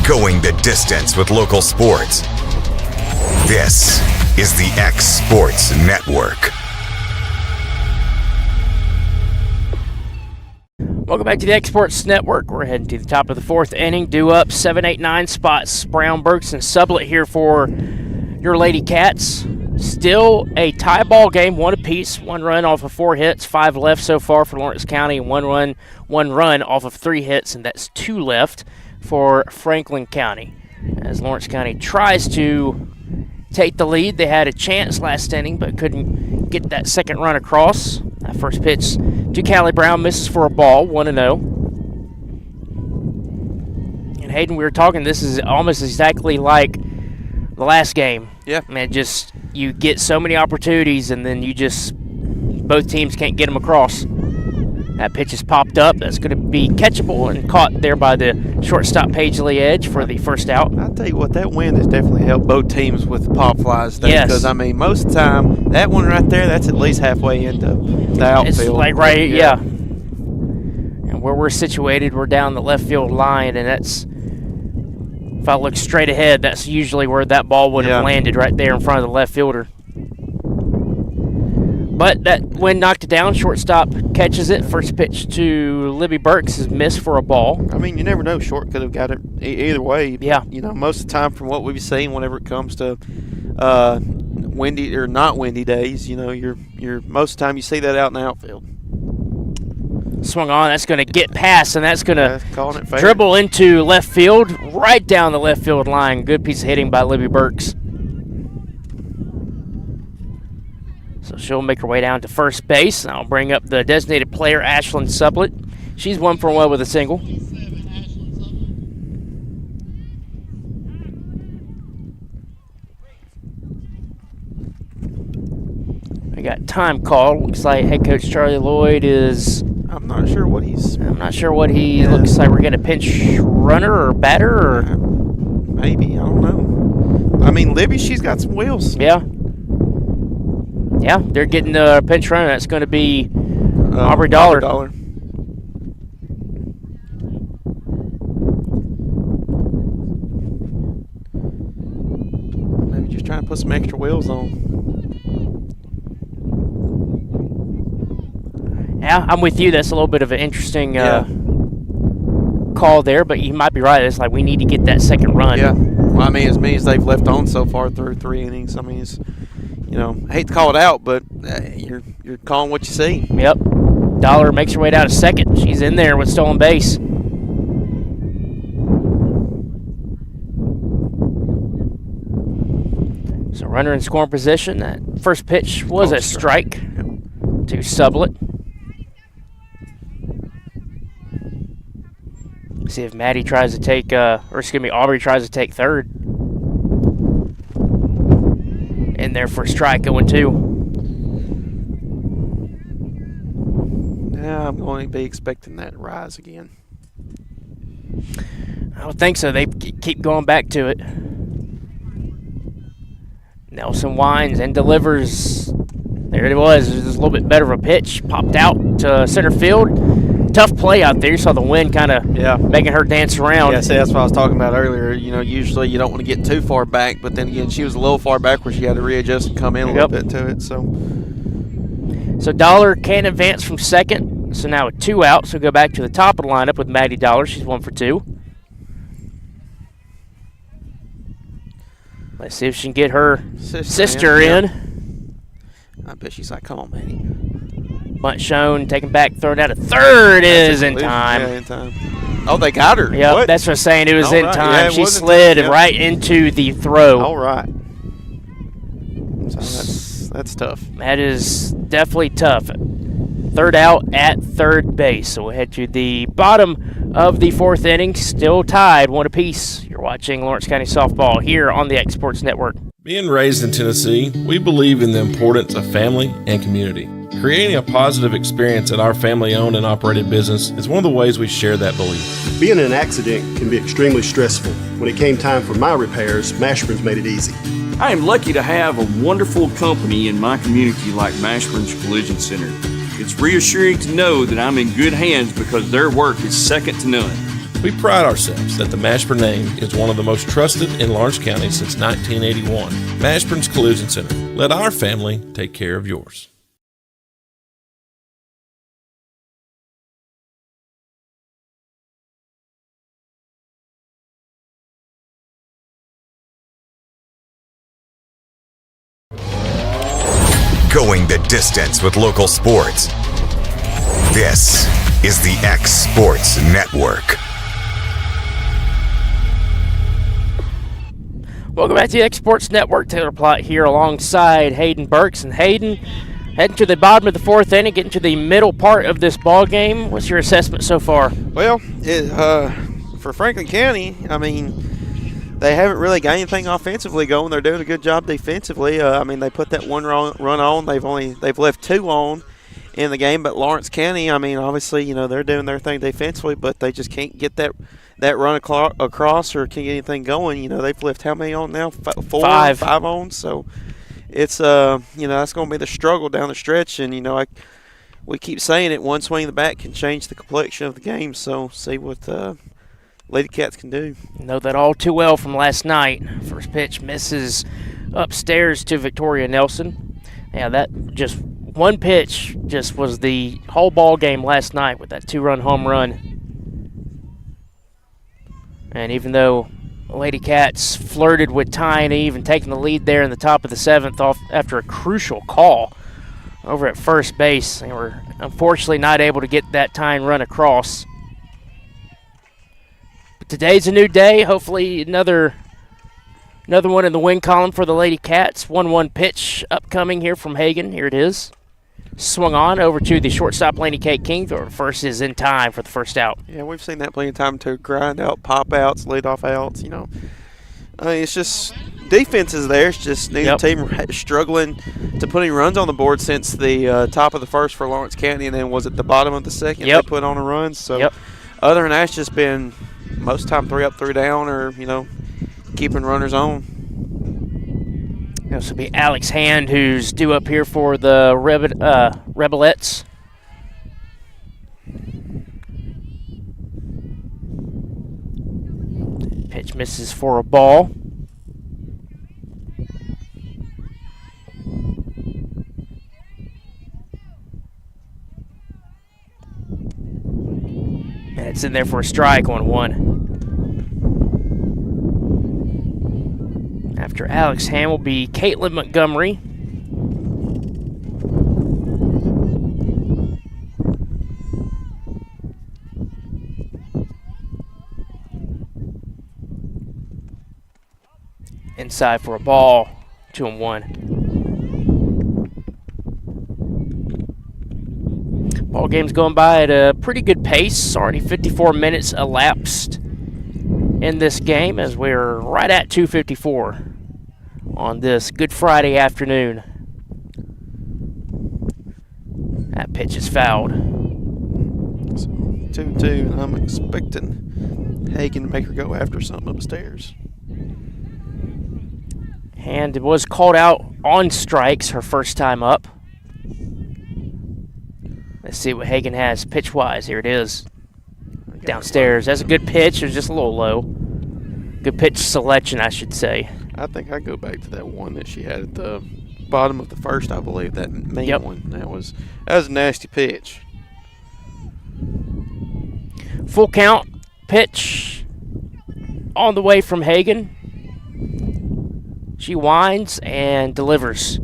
Going the distance with local sports. This is the X Sports Network. Welcome back to the X Sports Network. We're heading to the top of the 4th inning. Due up 7, 8, 9 spots. Brown, Burks, and Sublett here for your Lady Cats. Still a tie ball game, 1 apiece. 1 run off of 4 hits, 5 left so far for Lawrence County, and 1 run off of 3 hits, and that's 2 left for Franklin County. As Lawrence County tries to take the lead, they had a chance last inning but couldn't get that second run across. That first pitch to Callie Brown misses for a ball, 1-0. And Hayden, we were talking, this is almost exactly like the last game. Yeah. Man, just you get so many opportunities and then both teams can't get them across. That pitch is popped up. That's going to be catchable and caught there by the shortstop Paisley Edge for the first out. I'll tell you what, that wind has definitely helped both teams with pop flies. Yes. Because, I mean, most of the time, that one right there, that's at least halfway into the outfield. It's like yeah. And where we're situated, we're down the left field line, and that's, if I look straight ahead, that's usually where that ball would have landed, right there in front of the left fielder. But that wind knocked it down. Shortstop catches it. First pitch to Libby Burks is missed for a ball. I mean, you never know. Short could have got it either way. Yeah. You know, most of the time from what we've seen, whenever it comes to windy or not windy days, you know, you're most of the time you see that out in the outfield. Swung on. That's going to get past, and that's going to fair. Dribble into left field, right down the left field line. Good piece of hitting by Libby Burks. So she'll make her way down to first base. I'll bring up the designated player, Ashlyn Sublett. She's 1 for 1 with a single. We got time call. Looks like head coach Charlie Lloyd is... I'm not sure what he's... looks like we're getting a pinch runner or batter or... Maybe, I don't know. I mean, Libby, she's got some wheels. Yeah. Yeah, they're getting a pinch runner. That's going to be Aubrey Dollar. Maybe just trying to put some extra wheels on. Yeah, I'm with you. That's a little bit of an interesting call there, but you might be right. It's like we need to get that second run. Yeah. Well, I mean, as many as they've left on so far through 3 innings, I mean, it's, you know, I hate to call it out, but you're calling what you see. Yep. Dollar makes her way down to second. She's in there with stolen base. So runner in scoring position. That first pitch was a strike to Sublett. See if Maddie tries to take, Aubrey tries to take third. In there for a strike, going 2. Yeah, I'm going to be expecting that rise again. I don't think so. They keep going back to it. Nelson winds and delivers. There it was. It was a little bit better of a pitch. Popped out to center field. Tough play out there. You saw the wind kind of making her dance around. Yeah, see, that's what I was talking about earlier. You know, usually you don't want to get too far back, but then again, she was a little far back where she had to readjust and come in a little bit to it. So Dollar can't advance from second. So now with 2 out, so go back to the top of the lineup with Maddie Dollar. She's 1 for 2. Let's see if she can get her sister in. I bet she's like, come on, Maddie. Bunt shown, taken back, thrown out at third is in time. Yeah, in time. Oh, they got her. Yep, that's what I'm saying. It was in time. Yeah, she slid right into the throw. All right. So that's tough. That is definitely tough. Third out at third base. So we'll head to the bottom of the 4th inning. Still tied, 1 apiece. You're watching Lawrence County Softball here on the X Sports Network. Being raised in Tennessee, we believe in the importance of family and community. Creating a positive experience at our family-owned and operated business is one of the ways we share that belief. Being in an accident can be extremely stressful. When it came time for my repairs, Mashburn's made it easy. I am lucky to have a wonderful company in my community like Mashburn's Collision Center. It's reassuring to know that I'm in good hands because their work is second to none. We pride ourselves that the Mashburn name is one of the most trusted in Lawrence County since 1981. Mashburn's Collision Center. Let our family take care of yours. going the distance with local sports. This is the X Sports Network. Welcome back to the X Sports Network. Taylor Plott here alongside Hayden Burks. And Hayden, heading to the bottom of the fourth inning, getting to the middle part of this ball game. What's your assessment so far? Well, for Franklin County, I mean, they haven't really got anything offensively going. They're doing a good job defensively. I mean, they put that one run on. They've left 2 on in the game. But Lawrence County, I mean, obviously, they're doing their thing defensively, but they just can't get that run across or can't get anything going. They've left how many on now? 5 on. So it's that's going to be the struggle down the stretch. And we keep saying it, one swing of the bat can change the complexion of the game. So see what Lady Cats can do. Know that all too well from last night. First pitch misses upstairs to Victoria Nelson. Yeah, that just one pitch just was the whole ball game last night with that 2-run home run. And even though Lady Cats flirted with tying, even taking the lead there in the top of the 7th off after a crucial call over at first base, they were unfortunately not able to get that tying run across. But today's a new day. Hopefully another one in the win column for the Lady Cats. 1-1 pitch upcoming here from Hagan. Here it is. Swung on over to the shortstop, Laney Kate King. First is in time for the first out. Yeah, we've seen that plenty of time to grind out pop outs, lead off outs. It's just defense is there. It's just neither team struggling to put any runs on the board since the top of the first for Lawrence County, and then was it the bottom of the second they put on a run. So other than that, it's just been most time 3 up, 3 down, or keeping runners on. This will be Alex Hand, who's due up here for the Rebelettes. Pitch misses for a ball. And it's in there for a strike on 1. After Alex Ham will be Caitlin Montgomery. Inside for a ball, 2-1. Ball game's going by at a pretty good pace. Already 54 minutes elapsed in this game as we're right at 2:54 on this Good Friday afternoon. That pitch is fouled. So 2-2, and I'm expecting Hagan to make her go after something upstairs. And it was called out on strikes her first time up. Let's see what Hagan has pitch-wise. Here it is. Downstairs. That's a good pitch. It was just a little low. Good pitch selection, I should say. I think I go back to that one that she had at the bottom of the first, I believe, that main one. That was a nasty pitch. Full count pitch on the way from Hagan. She winds and delivers.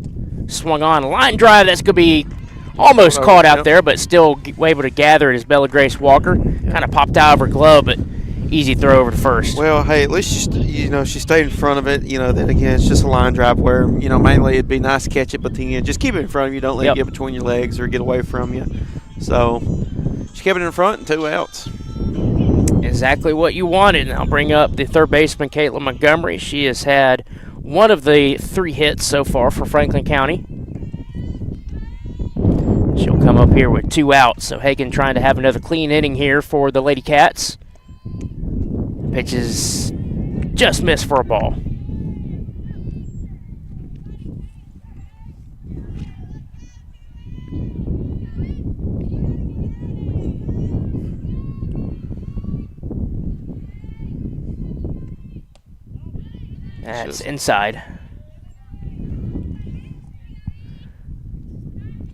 Swung on a line drive. That's going to be almost caught out there, but still able to gather it as Bella Grace Walker. Kind of popped out of her glove, but easy throw over to first. Well, hey, at least she stayed in front of it. Then again, it's just a line drive where mainly it'd be nice to catch it, but then just keep it in front of you. Don't let it get between your legs or get away from you. So she kept it in front and 2 outs. Exactly what you wanted. And I'll bring up the third baseman, Caitlin Montgomery. She has had one of the 3 hits so far for Franklin County. She'll come up here with 2 outs. So Hagan trying to have another clean inning here for the Lady Cats. Pitches just missed for a ball. That's inside.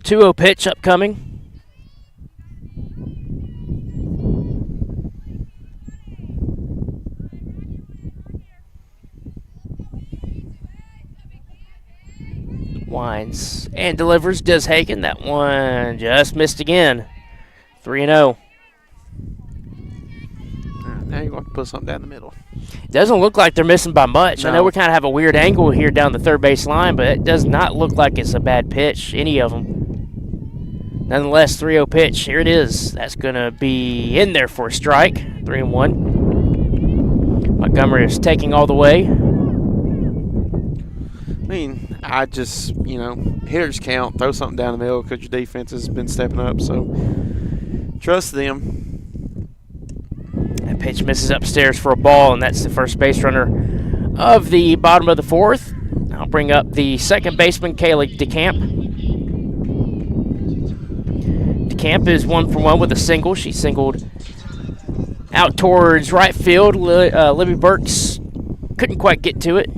2-0 pitch upcoming. Winds and delivers. Does Hagen. That one just missed again. 3-0. Now you want to put something down the middle. Doesn't look like they're missing by much. No. I know we kind of have a weird angle here down the third base line, but it does not look like it's a bad pitch, any of them. Nonetheless, 3-0 pitch. Here it is. That's going to be in there for a strike. 3-1. Montgomery is taking all the way. I mean, I just, hitters count. Throw something down the middle because your defense has been stepping up. So, trust them. That pitch misses upstairs for a ball, and that's the first base runner of the bottom of the fourth. I'll bring up the second baseman, Kaylee DeCamp. DeCamp is 1-for-1 with a single. She singled out towards right field. Libby Burks couldn't quite get to it.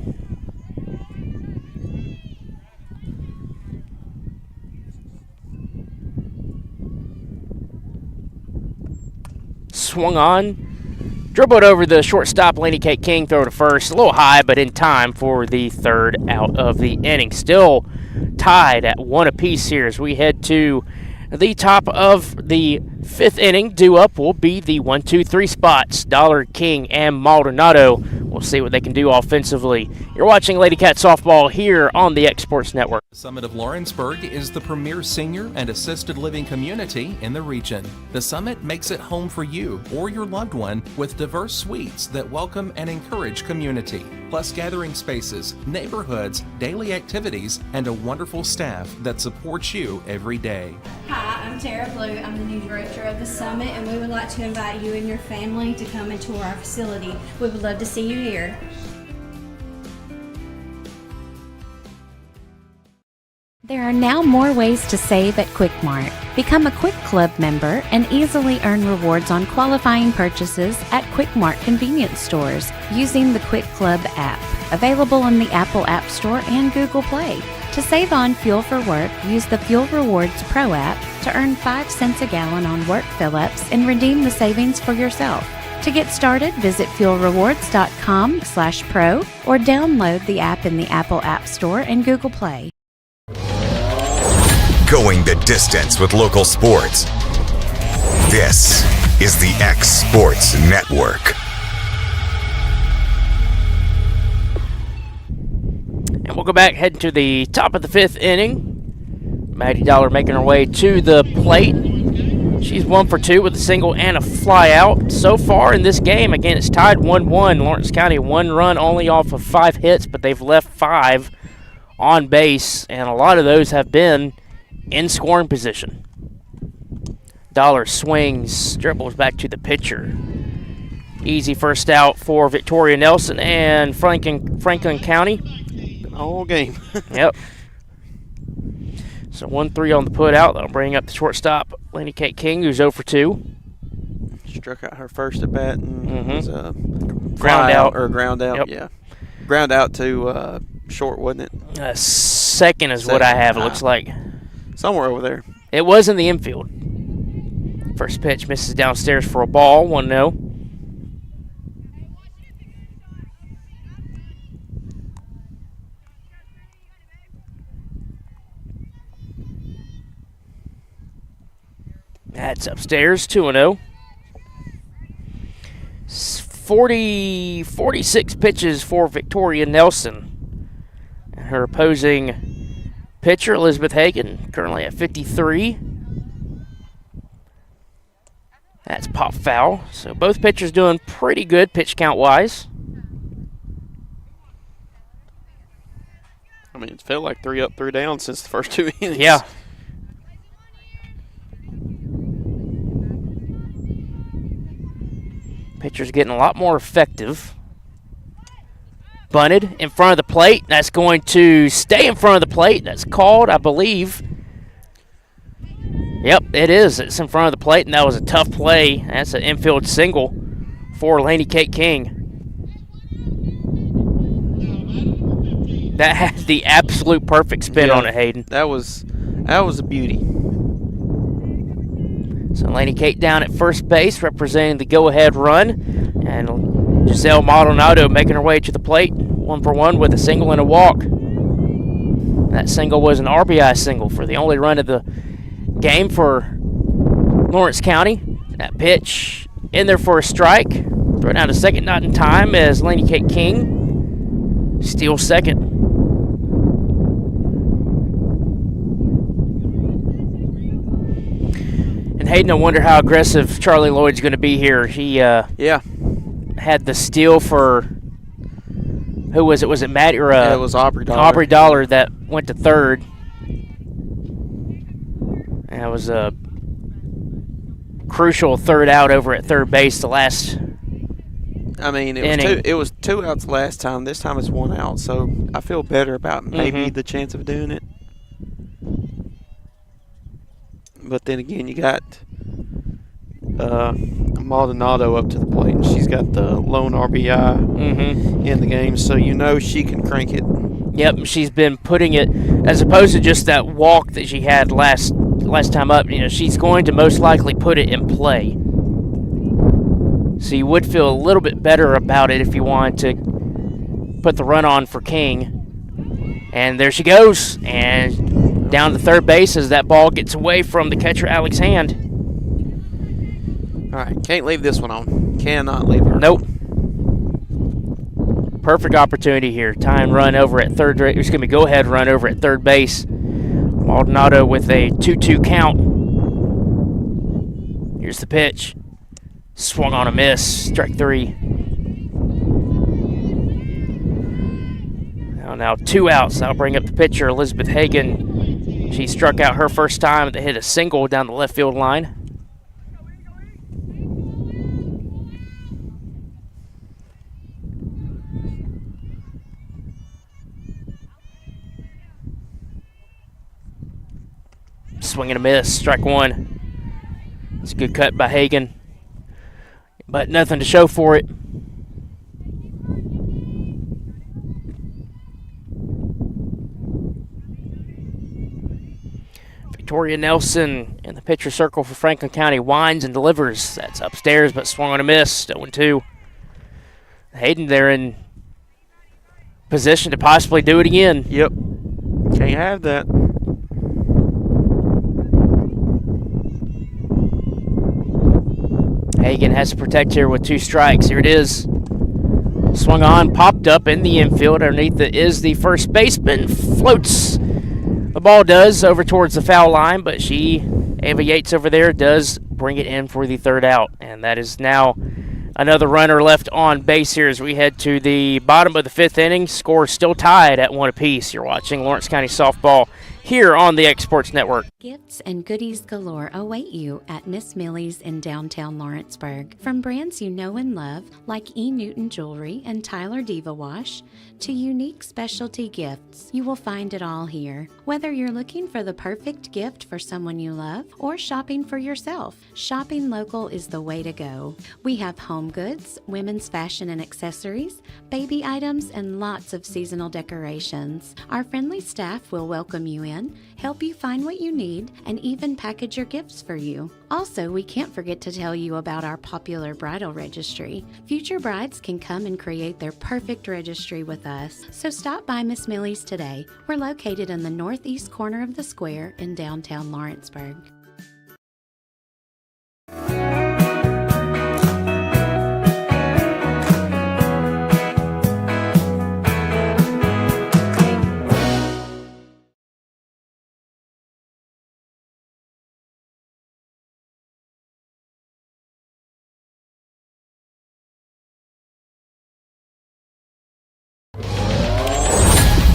Swung on, dribbled over the shortstop, Laney Kate King, throw to first. A little high, but in time for the third out of the inning. Still tied at 1 apiece here as we head to the top of the fifth inning. Due up will be the 1, 2, 3 spots. Dollar, King, and Maldonado. We'll see what they can do offensively. You're watching Lady Cat Softball here on the X Sports Network. The Summit of Lawrenceburg is the premier senior and assisted living community in the region. The Summit makes it home for you or your loved one with diverse suites that welcome and encourage community, plus gathering spaces, neighborhoods, daily activities, and a wonderful staff that supports you every day. Hi, I'm Tara Blue. I'm the new director of the Summit, and we would like to invite you and your family to come and tour our facility. We would love to see you here. There are now more ways to save at Quick-Mart. Become a Quick Club member and easily earn rewards on qualifying purchases at Quick-Mart convenience stores using the Quick Club app, available in the Apple App Store and Google Play. To save on fuel for work, use the Fuel Rewards Pro app to earn 5 cents a gallon on work fill-ups and redeem the savings for yourself. To get started, visit fuelrewards.com/pro or download the app in the Apple App Store and Google Play. Going the distance with local sports. This is the X Sports Network. And we'll go back, heading to the top of the fifth inning. Maddie Dollar making her way to the plate. She's 1 for 2 with a single and a fly out. So far in this game, again, it's tied 1-1. Lawrence County 1 run only off of 5 hits, but they've left 5 on base, and a lot of those have been in scoring position. Dollar swings, dribbles back to the pitcher. Easy first out for Victoria Nelson and Franklin County. All game. Yep. So 1-3 on the put out. That'll bring up the shortstop, Laney Kate King, who's 0 for 2. Struck out her first at bat and was a ground out. Ground out, Yep. yeah. Ground out to short, wasn't it? Second is what I have, it looks like. Somewhere over there. It was in the infield. First pitch misses downstairs for a ball, 1-0. That's upstairs, 2-0. 46 pitches for Victoria Nelson. And her opposing pitcher, Elizabeth Hagan, currently at 53. That's pop foul. So both pitchers doing pretty good pitch count-wise. I mean, it's felt like 3 up, 3 down since the first 2 innings. Yeah. Pitcher's getting a lot more effective. Bunted in front of the plate. That's going to stay in front of the plate. That's called, I believe. Yep, it is. It's in front of the plate, and that was a tough play. That's an infield single for Laney Kate King. That has the absolute perfect spin on it, Hayden. That was a beauty. So Laney Kate down at first base, representing the go-ahead run. And Giselle Maldonado making her way to the plate, 1 for 1 with a single and a walk. that single was an RBI single for the only run of the game for Lawrence County. That pitch in there for a strike. Throw down to second, not in time, as Laney Kate King steals second. And Hayden, I wonder how aggressive Charlie Lloyd's going to be here. He had the steal for, who was it? Was it Matt or it was Aubrey Dollar. Aubrey Dollar that went to third. And it was a crucial third out over at third base the last it was two outs last time. This time it's 1 out, so I feel better about maybe the chance of doing it. But then again, you got Maldonado up to the plate, and she's got the lone RBI in the game, so you know she can crank it. Yep, she's been putting it, as opposed to just that walk that she had last time up, she's going to most likely put it in play. So you would feel a little bit better about it if you wanted to put the run on for King. And there she goes, and down to third base as that ball gets away from the catcher Alex Hand. All right, can't leave this one on. Cannot leave her. Nope. Perfect opportunity here. Tying run over at third. It's going to be go-ahead run over at third base. Maldonado with a 2-2 count. Here's the pitch. Swung on a miss. Strike three. Now 2 outs. That'll bring up the pitcher, Elizabeth Hagan. She struck out her first time to hit a single down the left field line. Swing and a miss, strike one. It's a good cut by Hagan, but nothing to show for it. Victoria Nelson in the pitcher circle for Franklin County winds and delivers. That's upstairs, but swung on a miss. 0-2. Hayden there in position to possibly do it again. Yep. Can't have that. Hagan has to protect here with 2 strikes. Here it is. Swung on, popped up in the infield. Underneath it is the first baseman. Floats. The ball does over towards the foul line, but Ava Yates over there does bring it in for the third out. And that is now another runner left on base here as we head to the bottom of the 5th inning. Score still tied at 1 apiece. You're watching Lawrence County Softball here on the X Sports Network. Gifts and goodies galore await you at Miss Millie's in downtown Lawrenceburg. From brands you know and love, like E. Newton Jewelry and Tyler Diva Wash, to unique specialty gifts, you will find it all here. Whether you're looking for the perfect gift for someone you love or shopping for yourself, shopping local is the way to go. We have home goods, women's fashion and accessories, baby items, and lots of seasonal decorations. Our friendly staff will welcome you in, help you find what you need, and even package your gifts for you. Also, we can't forget to tell you about our popular bridal registry. Future brides can come and create their perfect registry with us. So stop by Miss Millie's today. We're located in the northeast corner of the square in downtown Lawrenceburg.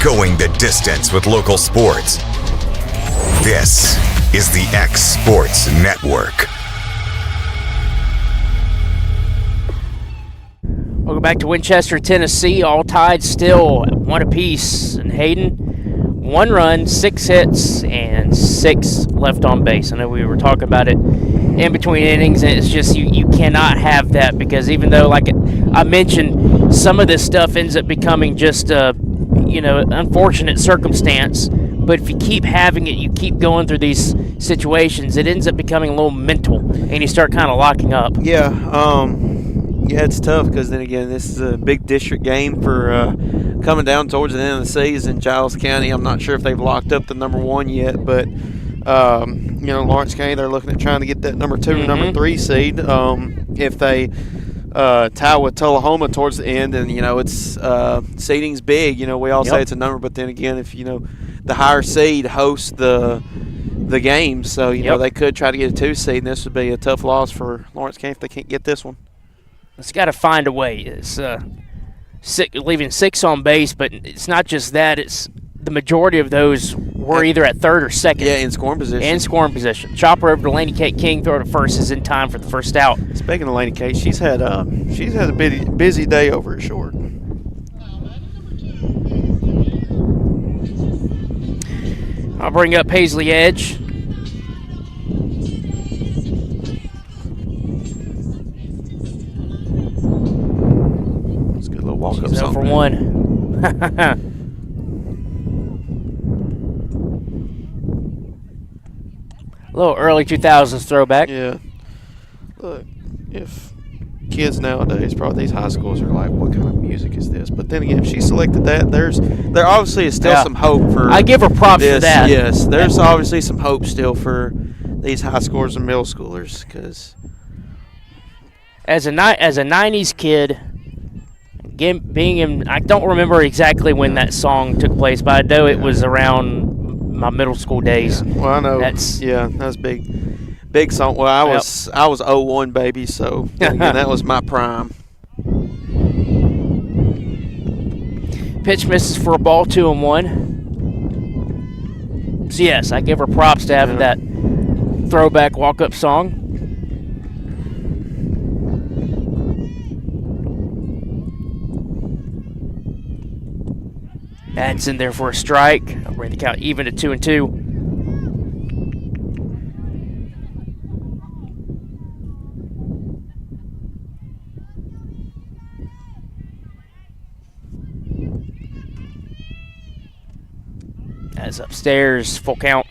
Going the distance with local sports. This is the X Sports Network. Welcome back to Winchester, Tennessee. All tied still at 1 apiece. And Hayden, 1 run, 6 hits, and 6 left on base. I know we were talking about it in between innings, and it's just you cannot have that, because even though, like I mentioned, some of this stuff ends up becoming just unfortunate circumstance, but if you keep having it, you keep going through these situations, it ends up becoming a little mental, and you start kind of locking up. Yeah, it's tough, because then again, this is a big district game for coming down towards the end of the season, Giles County, I'm not sure if they've locked up the number 1 yet, but Lawrence County, they're looking at trying to get that number 2 or number 3 seed. If they tie with Tullahoma towards the end, and it's seeding's big. We all say it's a number, but then again, if the higher seed hosts the game, so they could try to get a 2 seed, and this would be a tough loss for Lawrence County if they can't get this one. It's got to find a way. It's leaving 6 on base, but it's not just that. It's the majority of those were either at third or second. Yeah, in scoring position. Chopper over to Laney Kate King, throw to first is in time for the first out. Speaking of Laney Kate, she's had a busy day over at short. I'll bring up Paisley Edge. It's a good little walk-up She's song. for 1. A little early 2000s throwback. Yeah. Look, if kids nowadays, probably these high schools are like, what kind of music is this? But then again, if she selected that, there obviously is still some hope for I give her props for that. Yes, there's obviously some hope still for these high schoolers and middle schoolers. Because as a 90s kid, being in, I don't remember exactly when that song took place, but I know it was around my middle school days. Yeah. Well, I know. That was big song. Well, I was 01 baby, so again, that was my prime. Pitch misses for a ball, 2-1. So yes, I give her props to having that throwback walk-up song. That's in there for a strike. I'll bring the count even to 2-2. That's upstairs, full count.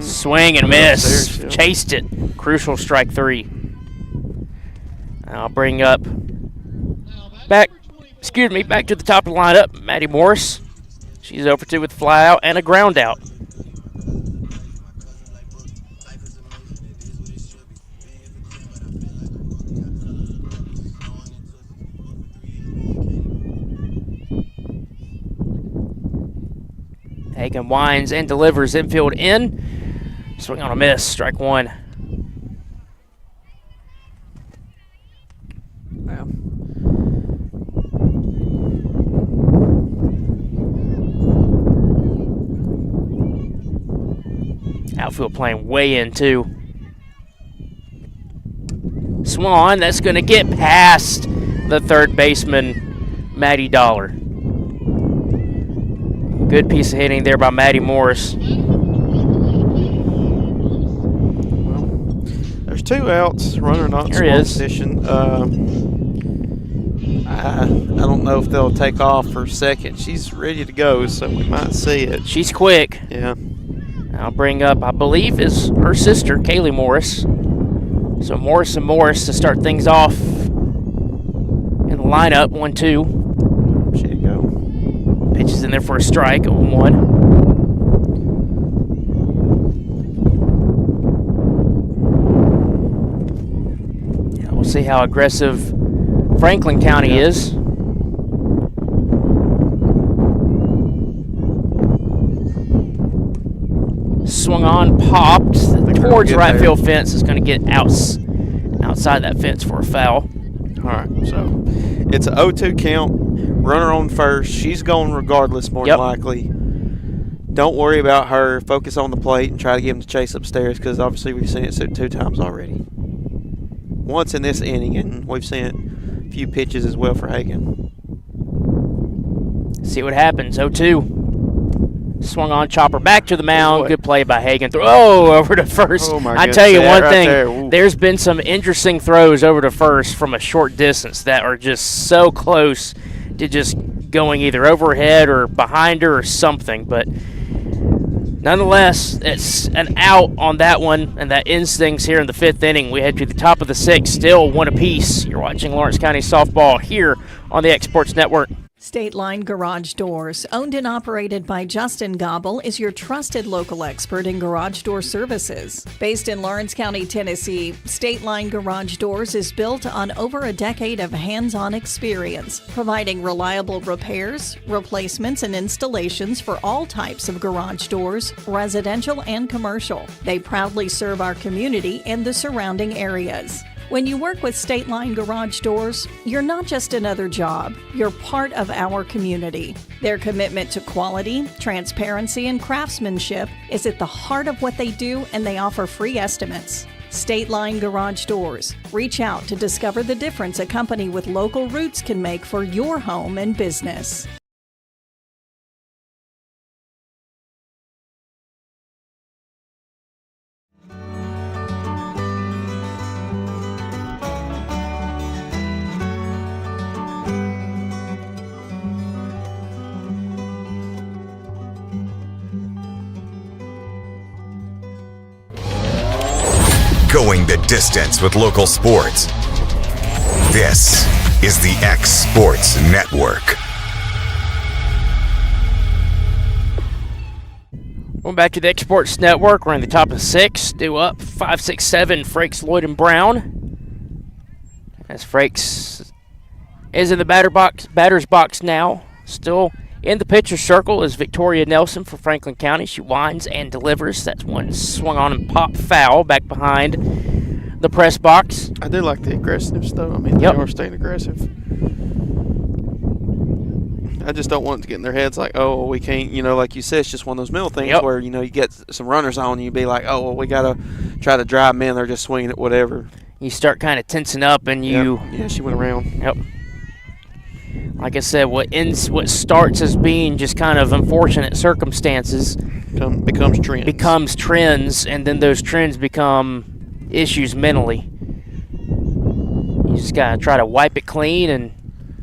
Swing and miss. Chased it. Crucial strike 3. I'll bring up back to the top of the lineup, Maddie Morris. She's over 2 with a fly out and a ground out. Hagan winds and delivers infield in. Swing on a miss, strike 1. Wow. Outfield playing way in, too. Swan, that's going to get past the third baseman, Maddie Dollar. Good piece of hitting there by Maddie Morris. There's 2 outs, runner not in scoring position. I don't know if they'll take off for second. She's ready to go, so we might see it. She's quick. Yeah. I'll bring up, I believe, is her sister, Kaylee Morris. So Morris and Morris to start things off in the lineup, 1-2. She you go. Pitches in there for a strike, 0-1. Yeah, we'll see how aggressive Franklin County is. Swung on, popped towards right field fence. Is going to get outside that fence for a foul. All right, so it's an 0-2 count. Runner on first. She's going regardless, more than likely. Don't worry about her. Focus on the plate and try to get him to chase upstairs, because obviously we've seen it 2 times already. Once in this inning, and we've seen it a few pitches as well for Hagan. See what happens. 0-2. Swung on, chopper back to the mound. Good play by Hagan. Over to first. Oh my I tell you one right thing, there's been some interesting throws over to first from a short distance that are just so close to just going either overhead or behind her or something. But nonetheless, it's an out on that one, and that ends things here in the 5th inning. We head to the top of the 6th, still 1 apiece. You're watching Lawrence County Softball here on the X Sports Network. State Line Garage Doors, owned and operated by Justin Gobble, is your trusted local expert in garage door services. Based in Lawrence County, Tennessee, State Line Garage Doors is built on over a decade of hands-on experience, providing reliable repairs, replacements, and installations for all types of garage doors, residential and commercial. They proudly serve our community and the surrounding areas. When you work with State Line Garage Doors, you're not just another job, you're part of our community. Their commitment to quality, transparency, and craftsmanship is at the heart of what they do, and they offer free estimates. State Line Garage Doors. Reach out to discover the difference a company with local roots can make for your home and business. Going the distance with local sports. This is the X Sports Network. Going back to the X Sports Network, we're in the top of 6, due up 5, 6, 7, Frakes, Lloyd, and Brown. As Frakes is in the batter's box now, still in the pitcher's circle is Victoria Nelson for Franklin County. She winds and delivers. That's one swung on and popped foul back behind the press box. I do like the aggressiveness, though. I mean, they are staying aggressive. I just don't want it to get in their heads like, oh, we can't, like you said, it's just one of those mental things where, you get some runners on you, be like, oh, well, we got to try to drive them in. They're just swinging at whatever. You start kind of tensing up and you... Yeah, she went around. Yep. Like I said, what starts as being just kind of unfortunate circumstances becomes trends, and then those trends become issues mentally. You just gotta try to wipe it clean and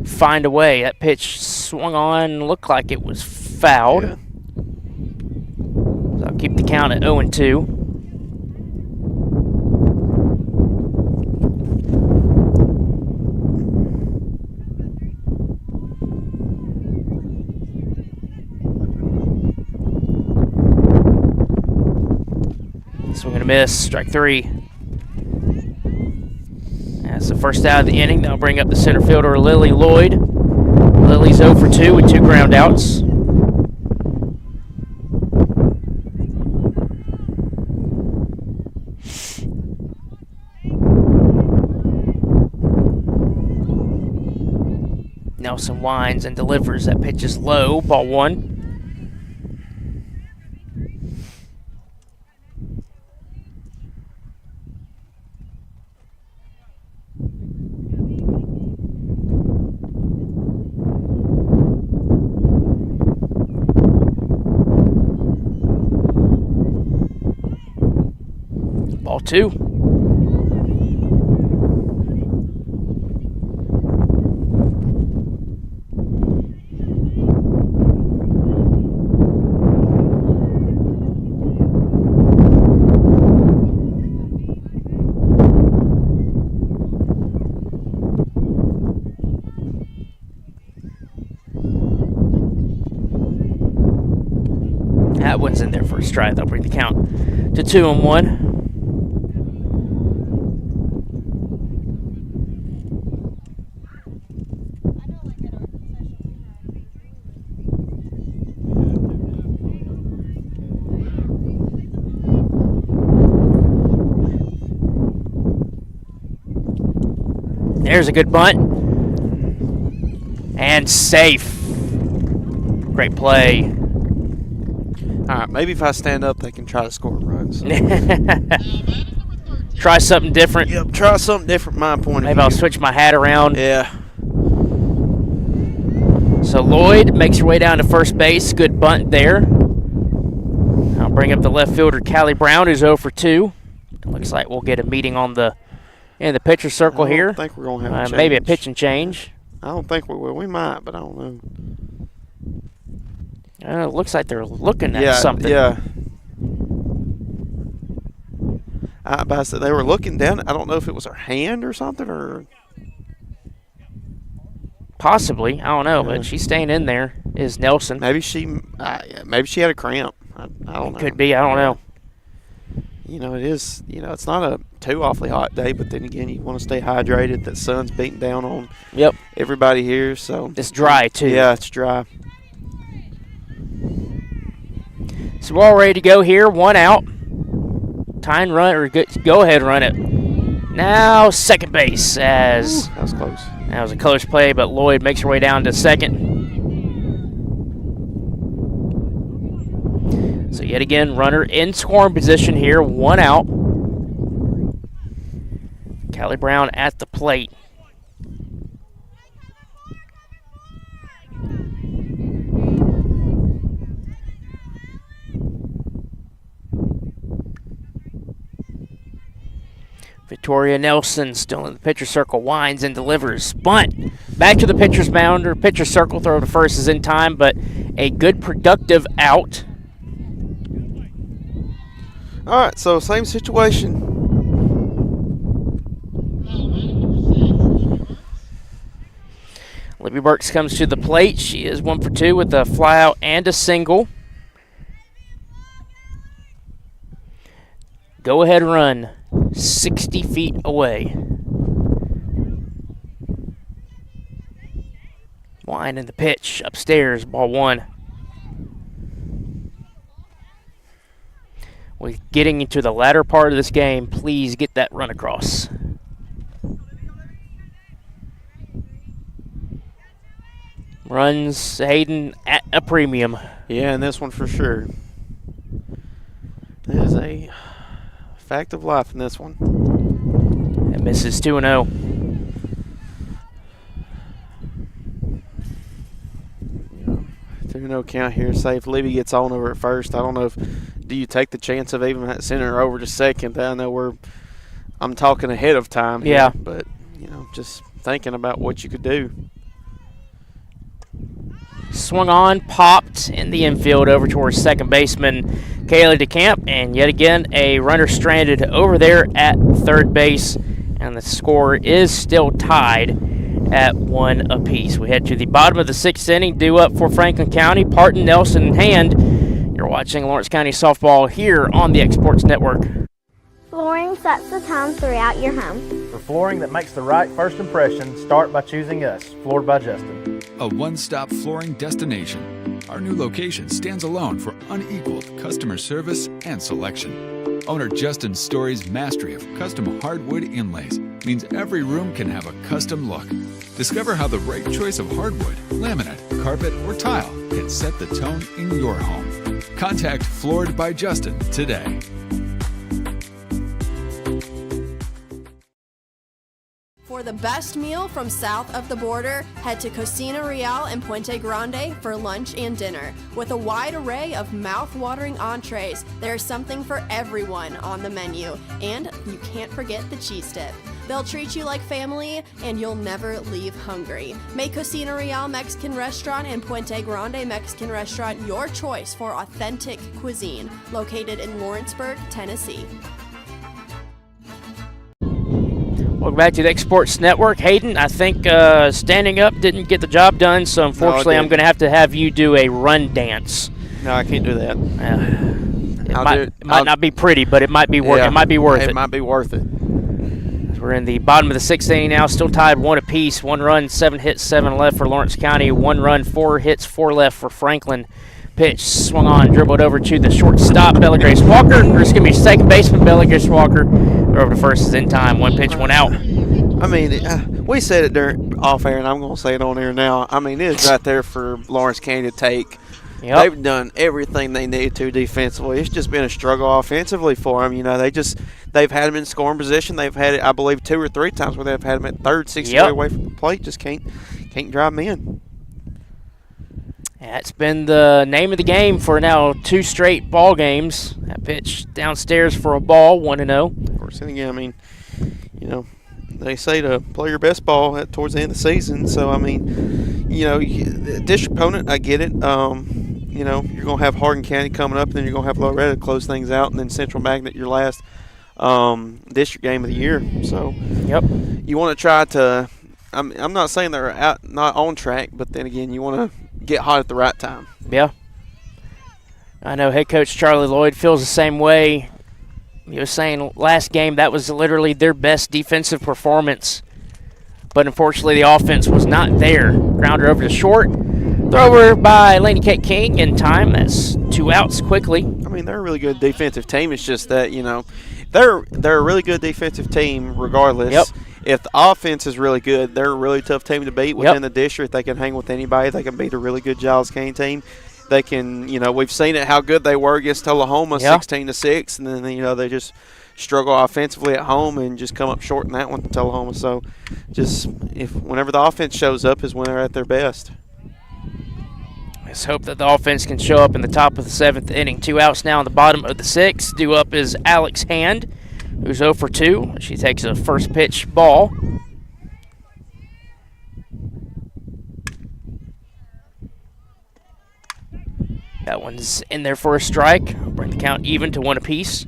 find a way. That pitch swung on, looked like it was fouled. Yeah. So I'll keep the count at 0-2. Swing and a miss, strike 3. That's the first out of the inning. They'll bring up the center fielder, Lily Lloyd. Lily's 0 for 2 with 2 ground outs. Nelson winds and delivers. That pitch is low, ball 1. Ball 2. That one's in there for a strike. They'll bring the count to 2-1. There's a good bunt. And safe. Great play. All right, maybe if I stand up, they can try to score runs. Try something different. Yep, try something different, my point of view. Maybe I'll switch my hat around. Yeah. So Lloyd makes her way down to first base. Good bunt there. I'll bring up the left fielder, Callie Brown, who's 0 for 2. It looks like we'll get a meeting in the pitcher circle here. I think we're going to have a change. Maybe a pitch and change. I don't think we will. We might, but I don't know. It looks like they're looking at something. Yeah. I said they were looking down. I don't know if it was her hand or something, or possibly. I don't know, but she's staying in there. Is Nelson? Maybe she had a cramp. I don't know. Could be. I don't know. You know, it is. You know, it's not a too awfully hot day, but then again, you want to stay hydrated. The sun's beating down on everybody here, so it's dry too. Yeah, it's dry. So we're all ready to go here. One out. Time run or go ahead, run it. Now second base as that was close. That was a close play, but Lloyd makes her way down to second. So yet again, runner in scoring position here. One out. Callie Brown at the plate. Victoria Nelson still in the pitcher circle, winds and delivers. Bunt back to the pitcher's mound or pitcher circle. Throw to first is in time, but a good productive out. All right, so same situation. Libby Burks comes to the plate. She is 1 for 2 with a fly out and a single. Go ahead run 60 feet away. Wind in the pitch upstairs, ball one. We're getting into the latter part of this game. Please get that run across. Runs Hayden at a premium. Yeah, and this one for sure. There's a fact of life in this one. And misses 2-0. No count here. Say if Libby gets on over at first, I don't know if do you take the chance of even sending her over to second. I know I'm talking ahead of time here, yeah, but you know, just thinking about what you could do. Swung on, popped in the infield over towards second baseman Kaylee DeCamp, and yet again a runner stranded over there at third base, and the score is still tied at 1 apiece. We head to the bottom of the 6th inning, due up for Franklin County. Parton, Nelson in hand. You're watching Lawrence County softball here on the Exports Network. Flooring sets the tone throughout your home. For flooring that makes the right first impression, start by choosing us, Floored by Justin. A one-stop flooring destination. Our new location stands alone for unequaled customer service and selection. Owner Justin Story's mastery of custom hardwood inlays means every room can have a custom look. Discover how the right choice of hardwood, laminate, carpet, or tile can set the tone in your home. Contact Floored by Justin today. For the best meal from south of the border, head to Cocina Real in Puente Grande for lunch and dinner. With a wide array of mouth-watering entrees, there's something for everyone on the menu. And you can't forget the cheese dip. They'll treat you like family, and you'll never leave hungry. Make Cocina Real Mexican Restaurant and Puente Grande Mexican Restaurant your choice for authentic cuisine, located in Lawrenceburg, Tennessee. Welcome back to the Exports Network. Hayden, I think standing up didn't get the job done, so unfortunately I'm going to have you do a run dance. No, I can't do that. It might not be pretty, but it might be worth it. It might be worth it. We're in the bottom of the 6th inning now, still tied 1 apiece. 1 run, 7 hits, 7 left for Lawrence County. 1 run, 4 hits, 4 left for Franklin. Pitch swung on, dribbled over to the shortstop, Bella Grace Walker. Or excuse me, second baseman, Bella Grace Walker. Over to first is in time. 1 pitch, 1 out. I mean, we said it during off air, and I'm going to say it on air now. I mean, it's right there for Lawrence County to take. Yep. They've done everything they need to defensively. It's just been a struggle offensively for them. You know, they've had them in scoring position. They've had it, I believe, 2 or 3 times where they've had them at third, 6 feet away from the plate. Just can't drive them in. That's been the name of the game for now 2 straight ball games. That pitch downstairs for a ball, 1-0. Of course, and again, I mean, you know, they say to play your best ball towards the end of the season. So, I mean, district opponent, I get it. You're going to have Hardin County coming up, and then you're going to have Loretta to close things out, and then Central Magnet your last district game of the year. So, you want to try to I'm not saying they're not on track, but then again, you want to get hot at the right time. Yeah. I know head coach Charlie Lloyd feels the same way. He was saying last game that was literally their best defensive performance. But unfortunately, the offense was not there. Grounder over to short. Throw over by Laney Kate King in time. That's 2 outs quickly. I mean, they're a really good defensive team. It's just that, they're a really good defensive team regardless. Yep. If the offense is really good, they're a really tough team to beat within the district. They can hang with anybody. They can beat a really good Giles Cane team. They can, we've seen it how good they were against Tullahoma, 16-6, and then they just struggle offensively at home and just come up short in that one to Tullahoma. So, whenever the offense shows up is when they're at their best. Let's hope that the offense can show up in the top of the 7th inning. 2 outs now in the bottom of the 6th. Due up is Alex Hand, who's 0 for 2. She takes a first pitch ball. That one's in there for a strike. Bring the count even to 1 apiece.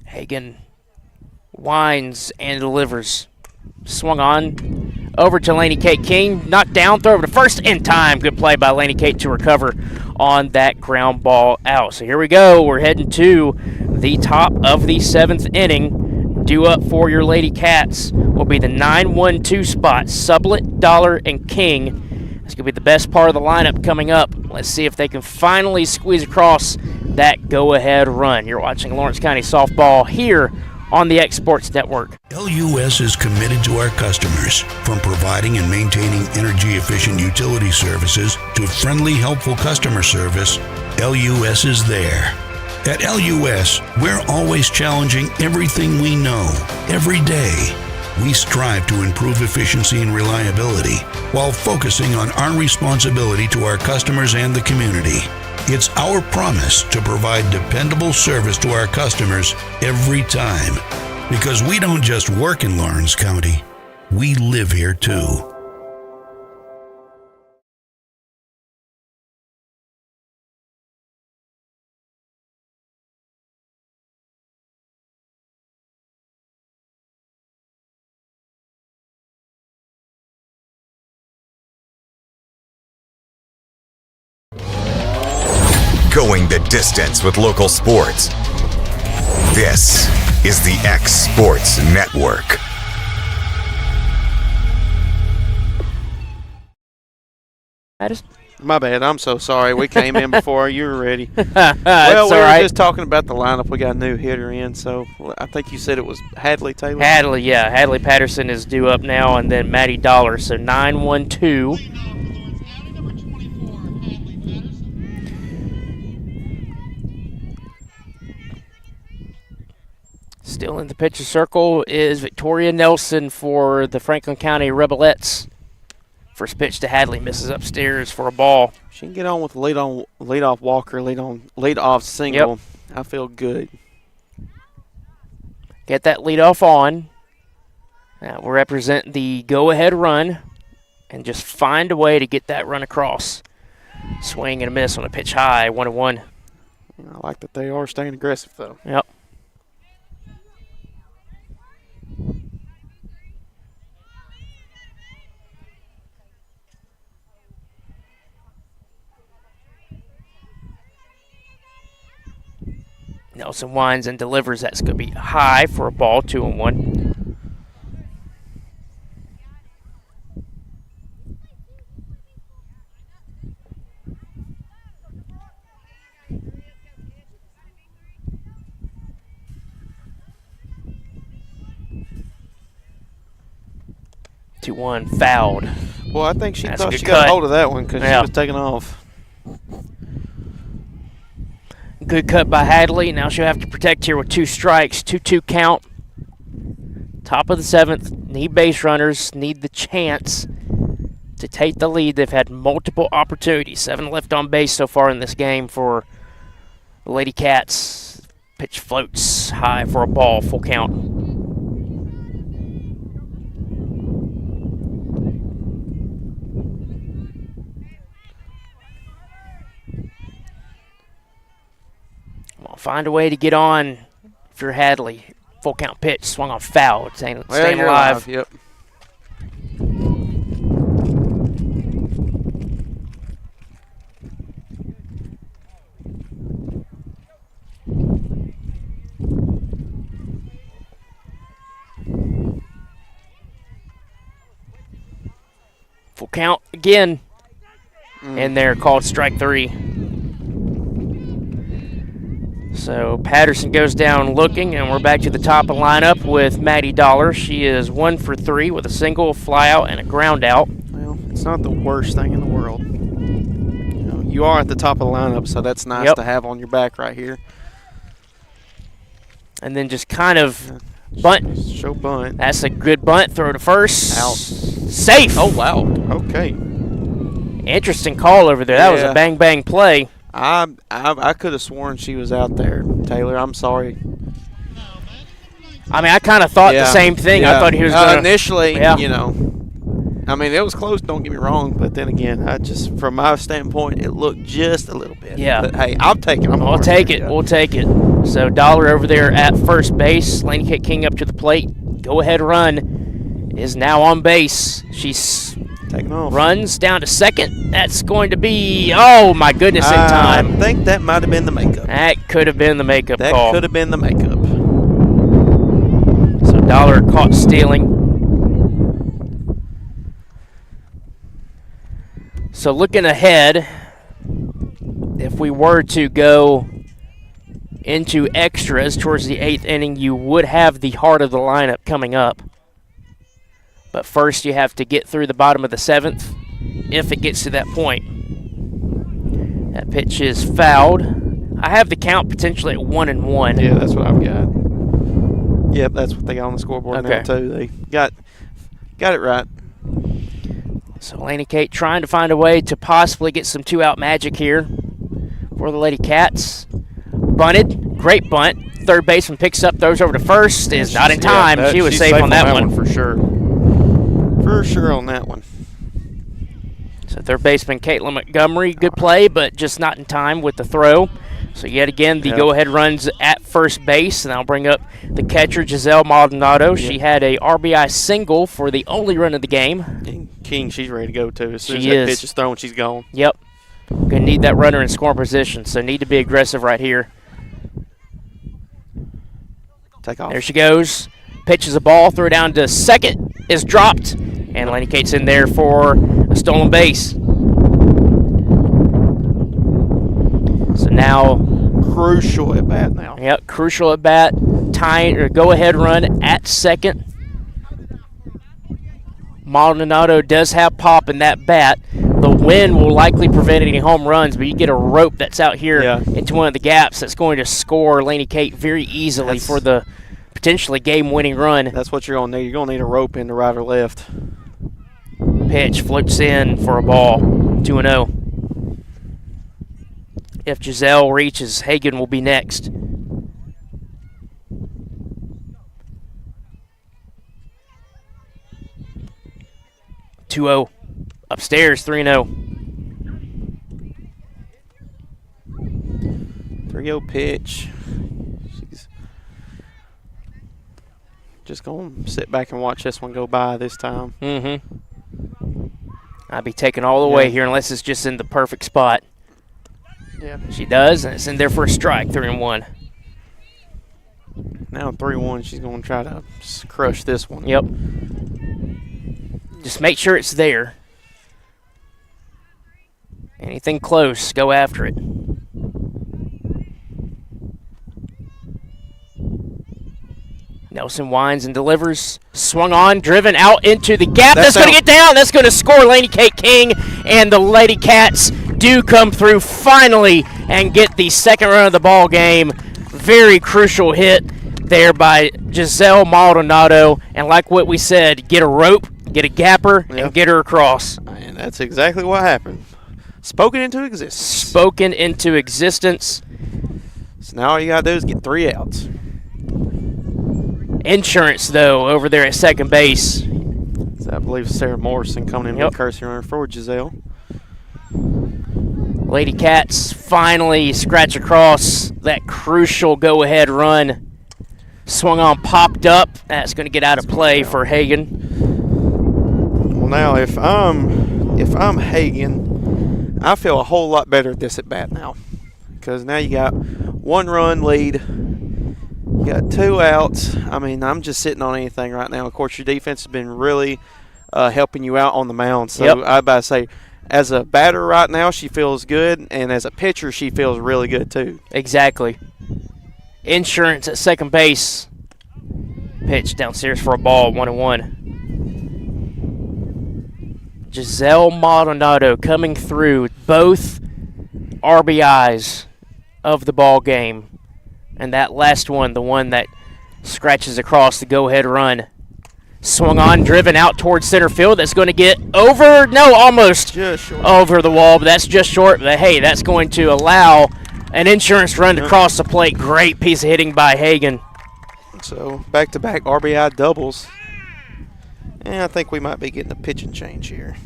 Hagen winds and delivers. Swung on over to Laney Kate King. Knocked down, throw over to first in time. Good play by Laney Kate to recover on that ground ball out. So here we go. We're heading to the top of the 7th inning. Due up for your Lady Cats will be the 9-1-2 spot. Sublett, Dollar, and King. It's going to be the best part of the lineup coming up. Let's see if they can finally squeeze across that go-ahead run. You're watching Lawrence County Softball here on the X Sports Network. LUS is committed to our customers, from providing and maintaining energy-efficient utility services to friendly, helpful customer service. LUS is there. At LUS, we're always challenging everything we know, every day. We strive to improve efficiency and reliability while focusing on our responsibility to our customers and the community. It's our promise to provide dependable service to our customers every time. Because we don't just work in Lawrence County, we live here too. Going the distance with local sports. This is the X Sports Network. My bad. I'm so sorry. We came in before you were ready. We were just talking about the lineup. We got a new hitter in, so I think you said it was Hadley Taylor. Hadley Patterson is due up now, and then Maddie Dollar. So 9-1-2. Still in the pitcher circle is Victoria Nelson for the Franklin County Rebelettes. First pitch to Hadley, misses upstairs for a ball. She can get on with the lead-off walker, lead-off single. Yep. I feel good. Get that leadoff on. That will represent the go-ahead run, and just find a way to get that run across. Swing and a miss on a pitch high, 1-1. I like that they are staying aggressive, though. Yep. Nelson winds and delivers. That's going to be high for a ball, 2-1. Fouled. Well, I think she thought she got a hold of that one because she was taking off. Good cut by Hadley. Now she'll have to protect here with 2 strikes. 2-2 count. Top of the 7th. Need base runners. Need the chance to take the lead. They've had multiple opportunities. 7 left on base so far in this game for the Lady Cats. Pitch floats high for a ball, full count. Find a way to get on if you're Hadley. Full count pitch, swung on foul, staying alive. Yep. Full count again. And they're called strike 3. So Patterson goes down looking, and we're back to the top of the lineup with Maddie Dollar. She is 1 for 3 with a single, fly out, and a ground out. Well, it's not the worst thing in the world. You are at the top of the lineup, so that's nice to have on your back right here. And then just kind of bunt. Show bunt. That's a good bunt. Throw to first. Out. Safe. Oh, wow. Okay. Interesting call over there. That was a bang-bang play. I could have sworn she was out there, Taylor. I'm sorry. I mean, I kind of thought the same thing. Yeah. I thought he was going to. Initially, you know, I mean, it was close, don't get me wrong, but then again, from my standpoint, it looked just a little bit. Yeah. But, hey, I'll take it. We'll take it. We'll take it. So Dollar over there at first base. Laney Kate King up to the plate. Go-ahead run is now on base. She's taking off. Runs down to second. That's going to be, oh my goodness, in time. I think that might have been the makeup. That could have been the makeup call. That could have been the makeup. So Dollar caught stealing. So looking ahead, if we were to go into extras towards the 8th inning, you would have the heart of the lineup coming up. But first, you have to get through the bottom of the 7th, if it gets to that point. That pitch is fouled. I have the count potentially at 1-1. Yeah, that's what I've got. Yep, that's what they got on the scoreboard now, too. They got it right. So Laney Kate trying to find a way to possibly get some 2-out magic here for the Lady Cats. Bunted, great bunt. Third baseman picks up, throws over to first, is not in time. She was safe on that one. For sure. For sure on that one. So third baseman Caitlin Montgomery, good play, but just not in time with the throw. So yet again, the go-ahead runs at first base, and I'll bring up the catcher, Giselle Maldonado. She had a RBI single for the only run of the game. And King, she's ready to go, too. As soon as that pitch is thrown, she's gone. Yep. Going to need that runner in scoring position, so need to be aggressive right here. Take off. There she goes. Pitches a ball, throw down to second, is dropped, and Laney Kate's in there for a stolen base. So now, crucial at bat now. Yep, crucial at bat. Tying or go-ahead run at second. Maldonado does have pop in that bat. The wind will likely prevent any home runs, but you get a rope that's out here into one of the gaps that's going to score Laney Kate very easily for the potentially game-winning run. That's what you're going to need. You're going to need a rope in the right or left. Pitch floats in for a ball. 2-0. If Giselle reaches, Hagan will be next. Upstairs, 3-0. 3-0 pitch. She's just going to sit back and watch this one go by this time. Mm-hmm. I'd be taking all the way here unless it's just in the perfect spot. Yeah. She does, and it's in there for a strike, 3-1. Now 3-1, she's going to try to crush this one. Yep. Just make sure it's there. Anything close, go after it. Nelson winds and delivers. Swung on, driven out into the gap. That's going to get down. That's going to score Laney Kate King. And the Lady Cats do come through finally and get the second run of the ball game. Very crucial hit there by Giselle Maldonado. And like what we said, get a rope get a gapper, and get her across. And that's exactly what happened. Spoken into existence. Spoken into existence. So now all you got to do is get 3 outs. Insurance, though, over there at second base. So I believe Sarah Morrison coming in with a courtesy runner for Giselle. Lady Cats finally scratch across that crucial go-ahead run. Swung on, popped up. That's going to get out of play for Hagen. Well, now if I'm Hagen, I feel a whole lot better at this at bat now, because now you got 1 run lead. You got 2 outs. I mean, I'm just sitting on anything right now. Of course, your defense has been really helping you out on the mound. So I about to say, as a batter right now, she feels good, and as a pitcher, she feels really good too. Exactly. Insurance at second base. Pitch downstairs for a ball, 1-1. Giselle Maldonado coming through, both RBIs of the ball game. And that last one, the one that scratches across the go-ahead run. Swung on, driven out towards center field. That's going to get over, no, almost over the wall, but that's just short. But hey, that's going to allow an insurance run to cross the plate. Great piece of hitting by Hagen. So back-to-back RBI doubles. And I think we might be getting a pitching change here.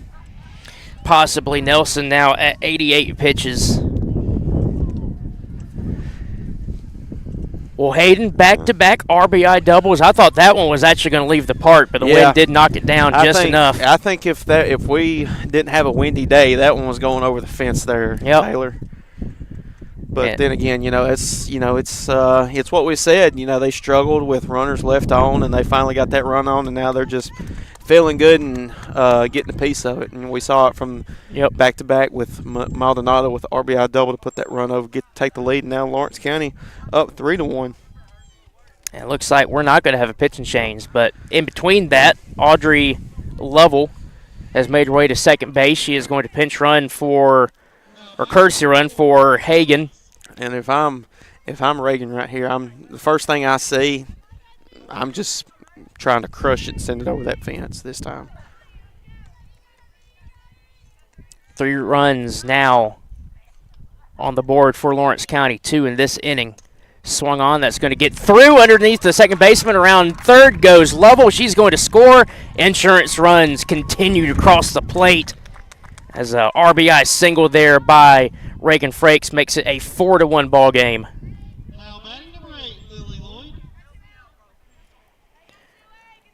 Possibly. Nelson now at 88 pitches. Well, Hayden, back-to-back RBI doubles. I thought that one was actually going to leave the park, but the wind did knock it down enough. I think if we didn't have a windy day, that one was going over the fence there, Taylor. But then again, it's what we said. They struggled with runners left on, and they finally got that run on, and now they're just feeling good and getting a piece of it. And we saw it from back-to-back with Maldonado with the RBI double to put that run over, take the lead. And now Lawrence County up 3-1. And it looks like we're not going to have a pitching change, but in between that, Audrey Lovell has made her way to second base. She is going to pinch run or courtesy run for Hagen. And if I'm Reagan right here, the first thing I see, I'm just trying to crush it and send it over that fence this time. 3 runs now on the board for Lawrence County, 2 in this inning. Swung on, that's going to get through underneath the second baseman. Around third goes Lovell. She's going to score. Insurance runs continue to cross the plate as a RBI single there by Reagan Frakes makes it a 4-1 ball game.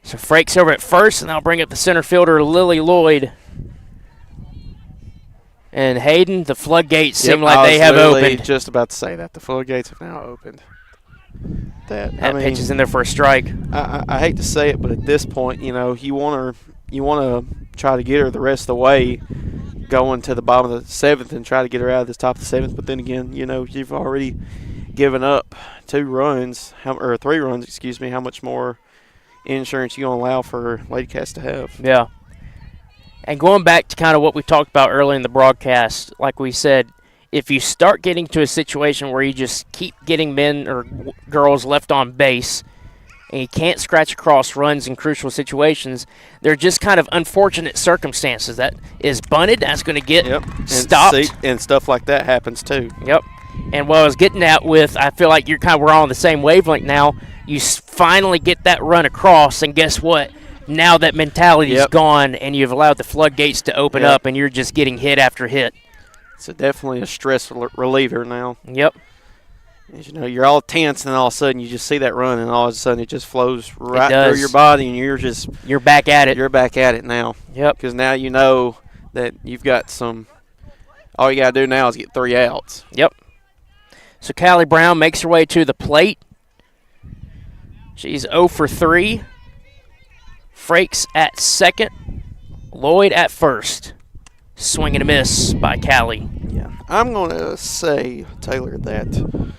So Frakes over at first, and I'll bring up the center fielder, Lily Lloyd. And Hayden, the floodgates seem like they have opened. Just about to say that. The floodgates have now opened. That pitch is in there for a strike. I hate to say it, but at this point, you want to try to get her the rest of the way going to the bottom of the 7th and try to get her out of this top of the 7th. But then again, you've already given up 3 runs, excuse me. How much more insurance you going to allow for Lady Cats to have? Yeah. And going back to kind of what we talked about earlier in the broadcast, like we said, if you start getting to a situation where you just keep getting men or girls left on base and you can't scratch across runs in crucial situations, they're just kind of unfortunate circumstances. That is bunted, that's going to get stopped. And stuff like that happens too. Yep. And what I was getting at with, I feel like we're all on the same wavelength now. You finally get that run across, and guess what? Now that mentality is gone, and you've allowed the floodgates to open up, and you're just getting hit after hit. It's definitely a stress reliever now. Yep. As you're all tense, and all of a sudden you just see that run, and all of a sudden it just flows right through your body, and you're back at it. You're back at it now. Yep. Because now you know that you've got some. All you got to do now is get 3 outs. Yep. So Callie Brown makes her way to the plate. She's 0 for 3. Frakes at second. Lloyd at first. Swing and a miss by Callie. Yeah, I'm going to say, Taylor, that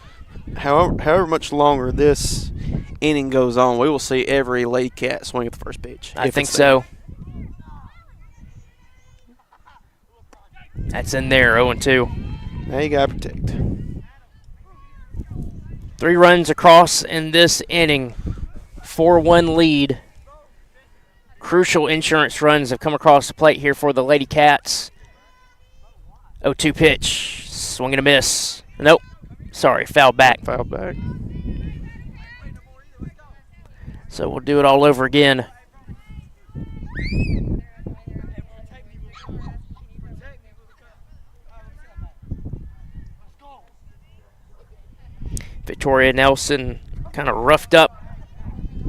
however much longer this inning goes on, we will see every Lady Cat swing at the first pitch. I think so. That's in there, 0-2. Now you got to protect. 3 runs across in this inning. 4-1 lead. Crucial insurance runs have come across the plate here for the Lady Cats. 0-2 pitch. Swing and a miss. Nope. Sorry, foul back. Foul back. So we'll do it all over again. Victoria Nelson kind of roughed up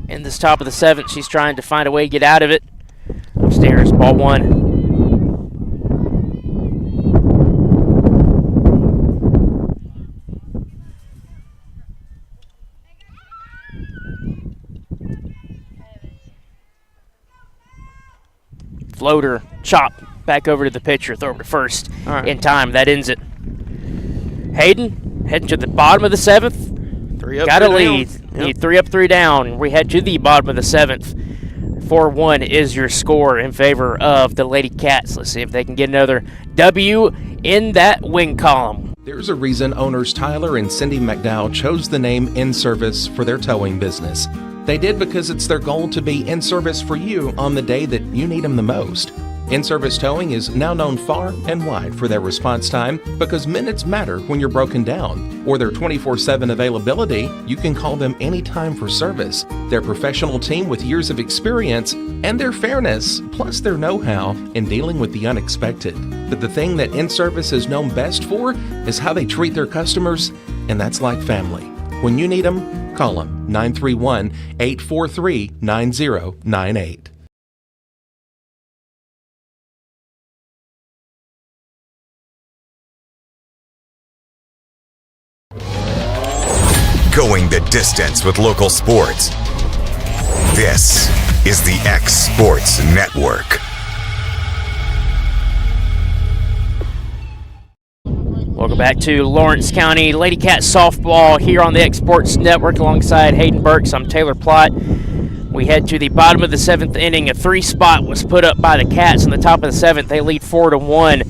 in this top of the 7th. She's trying to find a way to get out of it. Upstairs, ball 1. Floater, chop, back over to the pitcher, throw over to first in time. That ends it. Hayden heading to the bottom of the 7th. 3 up, Got a 3 lead. down. Need 3 up, 3 down. We head to the bottom of the 7th. 4-1 is your score in favor of the Lady Cats. Let's see if they can get another W in that win column. There's a reason owners Tyler and Cindy McDowell chose the name In Service for their towing business. They did because it's their goal to be in service for you on the day that you need them the most. In-Service Towing is now known far and wide for their response time because minutes matter when you're broken down. Or their 24/7 availability, you can call them anytime for service. Their professional team with years of experience and their fairness, plus their know-how in dealing with the unexpected. But the thing that In-Service is known best for is how they treat their customers, and that's like family. When you need them, call them 931-843-9098. Going the distance with local sports. This is the X Sports Network. Welcome back to Lawrence County Lady Cat Softball here on the X Sports Network alongside Hayden Burks. I'm Taylor Plott. We head to the bottom of the 7th inning. A 3 spot was put up by the Cats in the top of the 7th. They lead 4-1.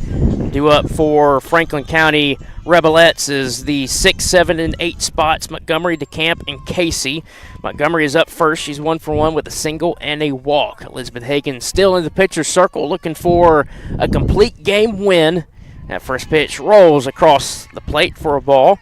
Due up for Franklin County Rebelettes is the 6, 7, and 8 spots, Montgomery, DeCamp, and Casey. Montgomery is up first. She's 1 for 1 with a single and a walk. Elizabeth Hagan still in the pitcher's circle looking for a complete game win. That first pitch rolls across the plate for a ball.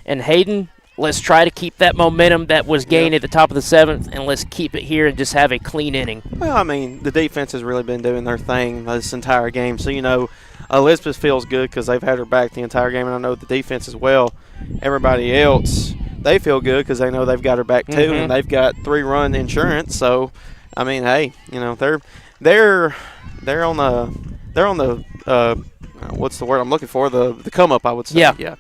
And Hayden, let's try to keep that momentum that was gained at the top of the 7th, and let's keep it here and just have a clean inning. Well, I mean, the defense has really been doing their thing this entire game. So, you know, Elizabeth feels good because they've had her back the entire game, and I know the defense as well. Everybody else, they feel good because they know they've got her back too, and they've got 3-run insurance. So, I mean, hey, you know, they're on the what's the word I'm looking for? The come up, I would say. Yeah.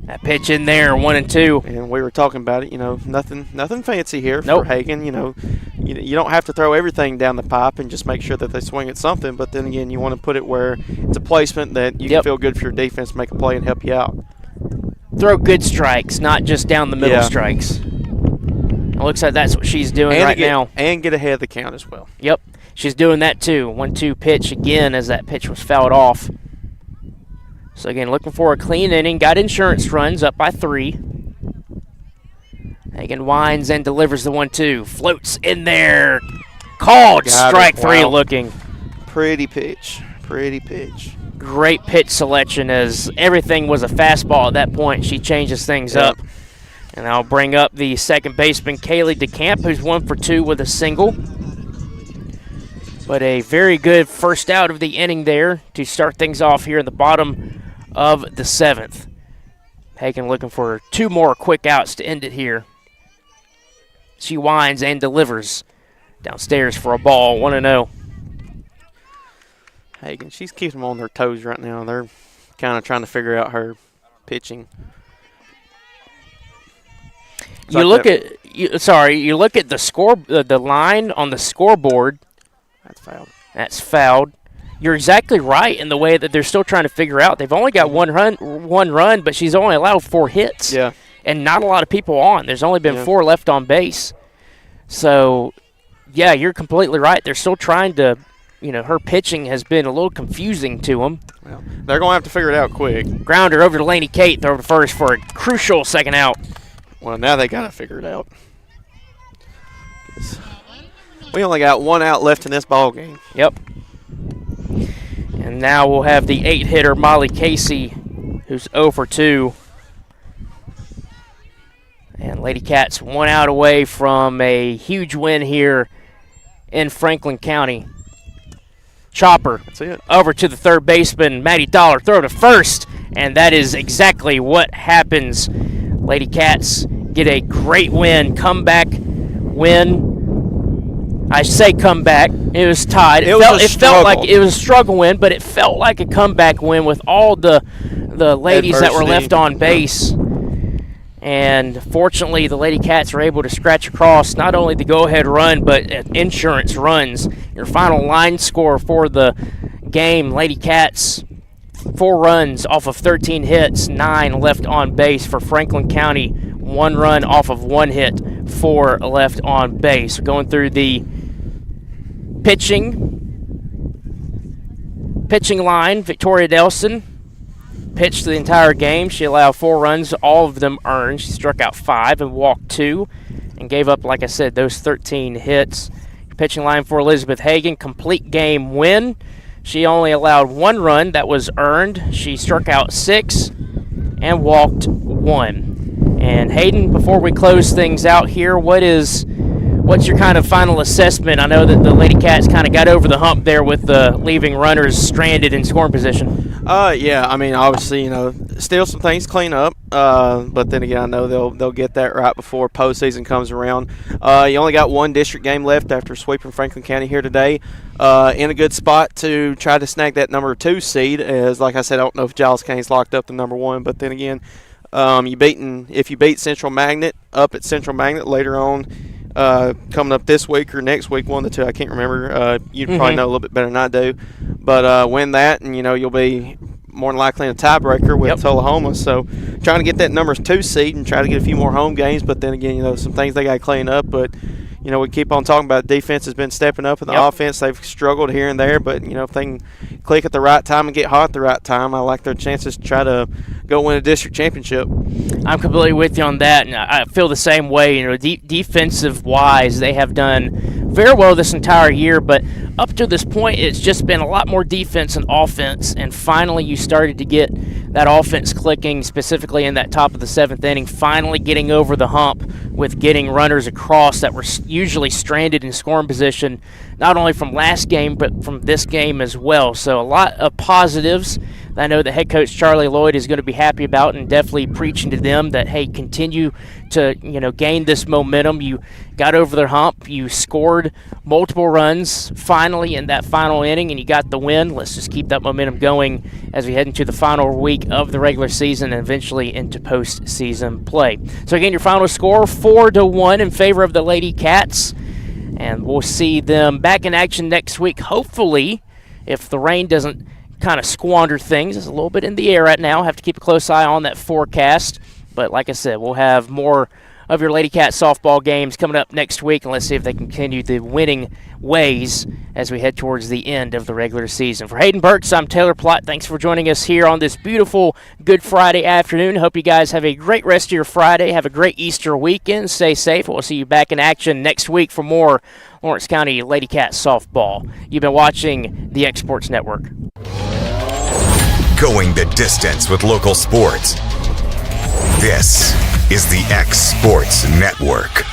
That pitch in there, 1-2. And we were talking about it, you know, nothing fancy here for Hagan. You know, you don't have to throw everything down the pipe and just make sure that they swing at something. But then again, you want to put it where it's a placement that you can feel good for your defense, make a play, and help you out. Throw good strikes, not just down the middle strikes. It looks like that's what she's doing now. And get ahead of the count as well. Yep, she's doing that too. 1-2 pitch again as that pitch was fouled off. So again, looking for a clean inning. Got insurance runs up by 3. Hagan winds and delivers the 1-2. Floats in there. Called strike 3 looking. Pretty pitch. Great pitch selection as everything was a fastball at that point. She changes things up. And I'll bring up the second baseman, Kaylee DeCamp, who's 1 for 2 with a single. But a very good first out of the inning there to start things off here in the bottom of the 7th. Hagan looking for 2 more quick outs to end it here. She winds and delivers downstairs for a ball, 1-0. Hagan, she's keeping them on their toes right now. They're kind of trying to figure out her pitching. You look at the score, the line on the scoreboard. That's fouled. You're exactly right in the way that they're still trying to figure out. They've only got one run, but she's only allowed 4 hits. Yeah. And not a lot of people on. There's only been 4 left on base. So, yeah, you're completely right. They're still trying to, her pitching has been a little confusing to them. Well, they're going to have to figure it out quick. Grounder over to Laney Kate, throw to first for a crucial second out. Well, now they got to figure it out. We only got one out left in this ball game. Yep. And now we'll have the 8-hitter Molly Casey, who's 0 for 2. And Lady Cats 1 out away from a huge win here in Franklin County. Chopper over to the third baseman, Maddie Dollar, throw to first, and that is exactly what happens. Lady Cats get a great win, comeback win. I say comeback. It was tied. It felt like it was a struggle win, but it felt like a comeback win with all the ladies that were left on base. And fortunately, the Lady Cats were able to scratch across not only the go-ahead run, but insurance runs. Your final line score for the game, Lady Cats, 4 runs off of 13 hits, 9 left on base for Franklin County, 1 run off of 1 hit, 4 left on base. Going through the pitching line, Victoria Nelson pitched the entire game. She allowed 4 runs, all of them earned. She struck out 5 and walked 2 and gave up, like I said, those 13 hits. Pitching line for Elizabeth Hagan, complete game win. She only allowed 1 run that was earned. She struck out 6 and walked 1. And Hayden, before we close things out here, what's your kind of final assessment? I know that the Lady Cats kind of got over the hump there with leaving runners stranded in scoring position. Yeah, I mean, obviously, still some things to clean up, but then again, I know they'll get that right before postseason comes around. You only got 1 district game left after sweeping Franklin County here today. In a good spot to try to snag that number 2 seed. As like I said, I don't know if Giles County's locked up to number 1, but then again, if you beat Central Magnet up at Central Magnet later on, coming up this week or next week, one of the two, I can't remember. You probably know a little bit better than I do. But win that, and you'll be more than likely in a tiebreaker with Tullahoma. So trying to get that number 2 seed and try to get a few more home games. But then again, some things they got to clean up. But we keep on talking about defense has been stepping up, and the offense they've struggled here and there. But if they can click at the right time and get hot at the right time, I like their chances to try to go win a district championship. I'm completely with you on that, and I feel the same way. Defensive-wise, they have done very well this entire year, but up to this point, it's just been a lot more defense than offense, and finally you started to get that offense clicking, specifically in that top of the 7th inning, finally getting over the hump with getting runners across that were usually stranded in scoring position, not only from last game, but from this game as well. So a lot of positives that I know the head coach Charlie Lloyd is going to be happy about, and definitely preaching to them that, hey, continue to gain this momentum. You got over the hump, you scored multiple runs finally in that final inning, and you got the win. Let's just keep that momentum going as we head into the final week of the regular season and eventually into postseason play. So again, your final score 4-1 in favor of the Lady Cats, and we'll see them back in action next week, hopefully, if the rain doesn't kind of squander things. It's a little bit in the air right now. Have to keep a close eye on that forecast. But like I said, we'll have more of your Lady Cat softball games coming up next week, and let's see if they continue the winning ways as we head towards the end of the regular season. For Hayden Burks, I'm Taylor Plott. Thanks for joining us here on this beautiful Good Friday afternoon. Hope you guys have a great rest of your Friday. Have a great Easter weekend. Stay safe. We'll see you back in action next week for more Lawrence County Lady Cat softball. You've been watching the X Sports Network. Going the distance with local sports. This is the X Sports Network.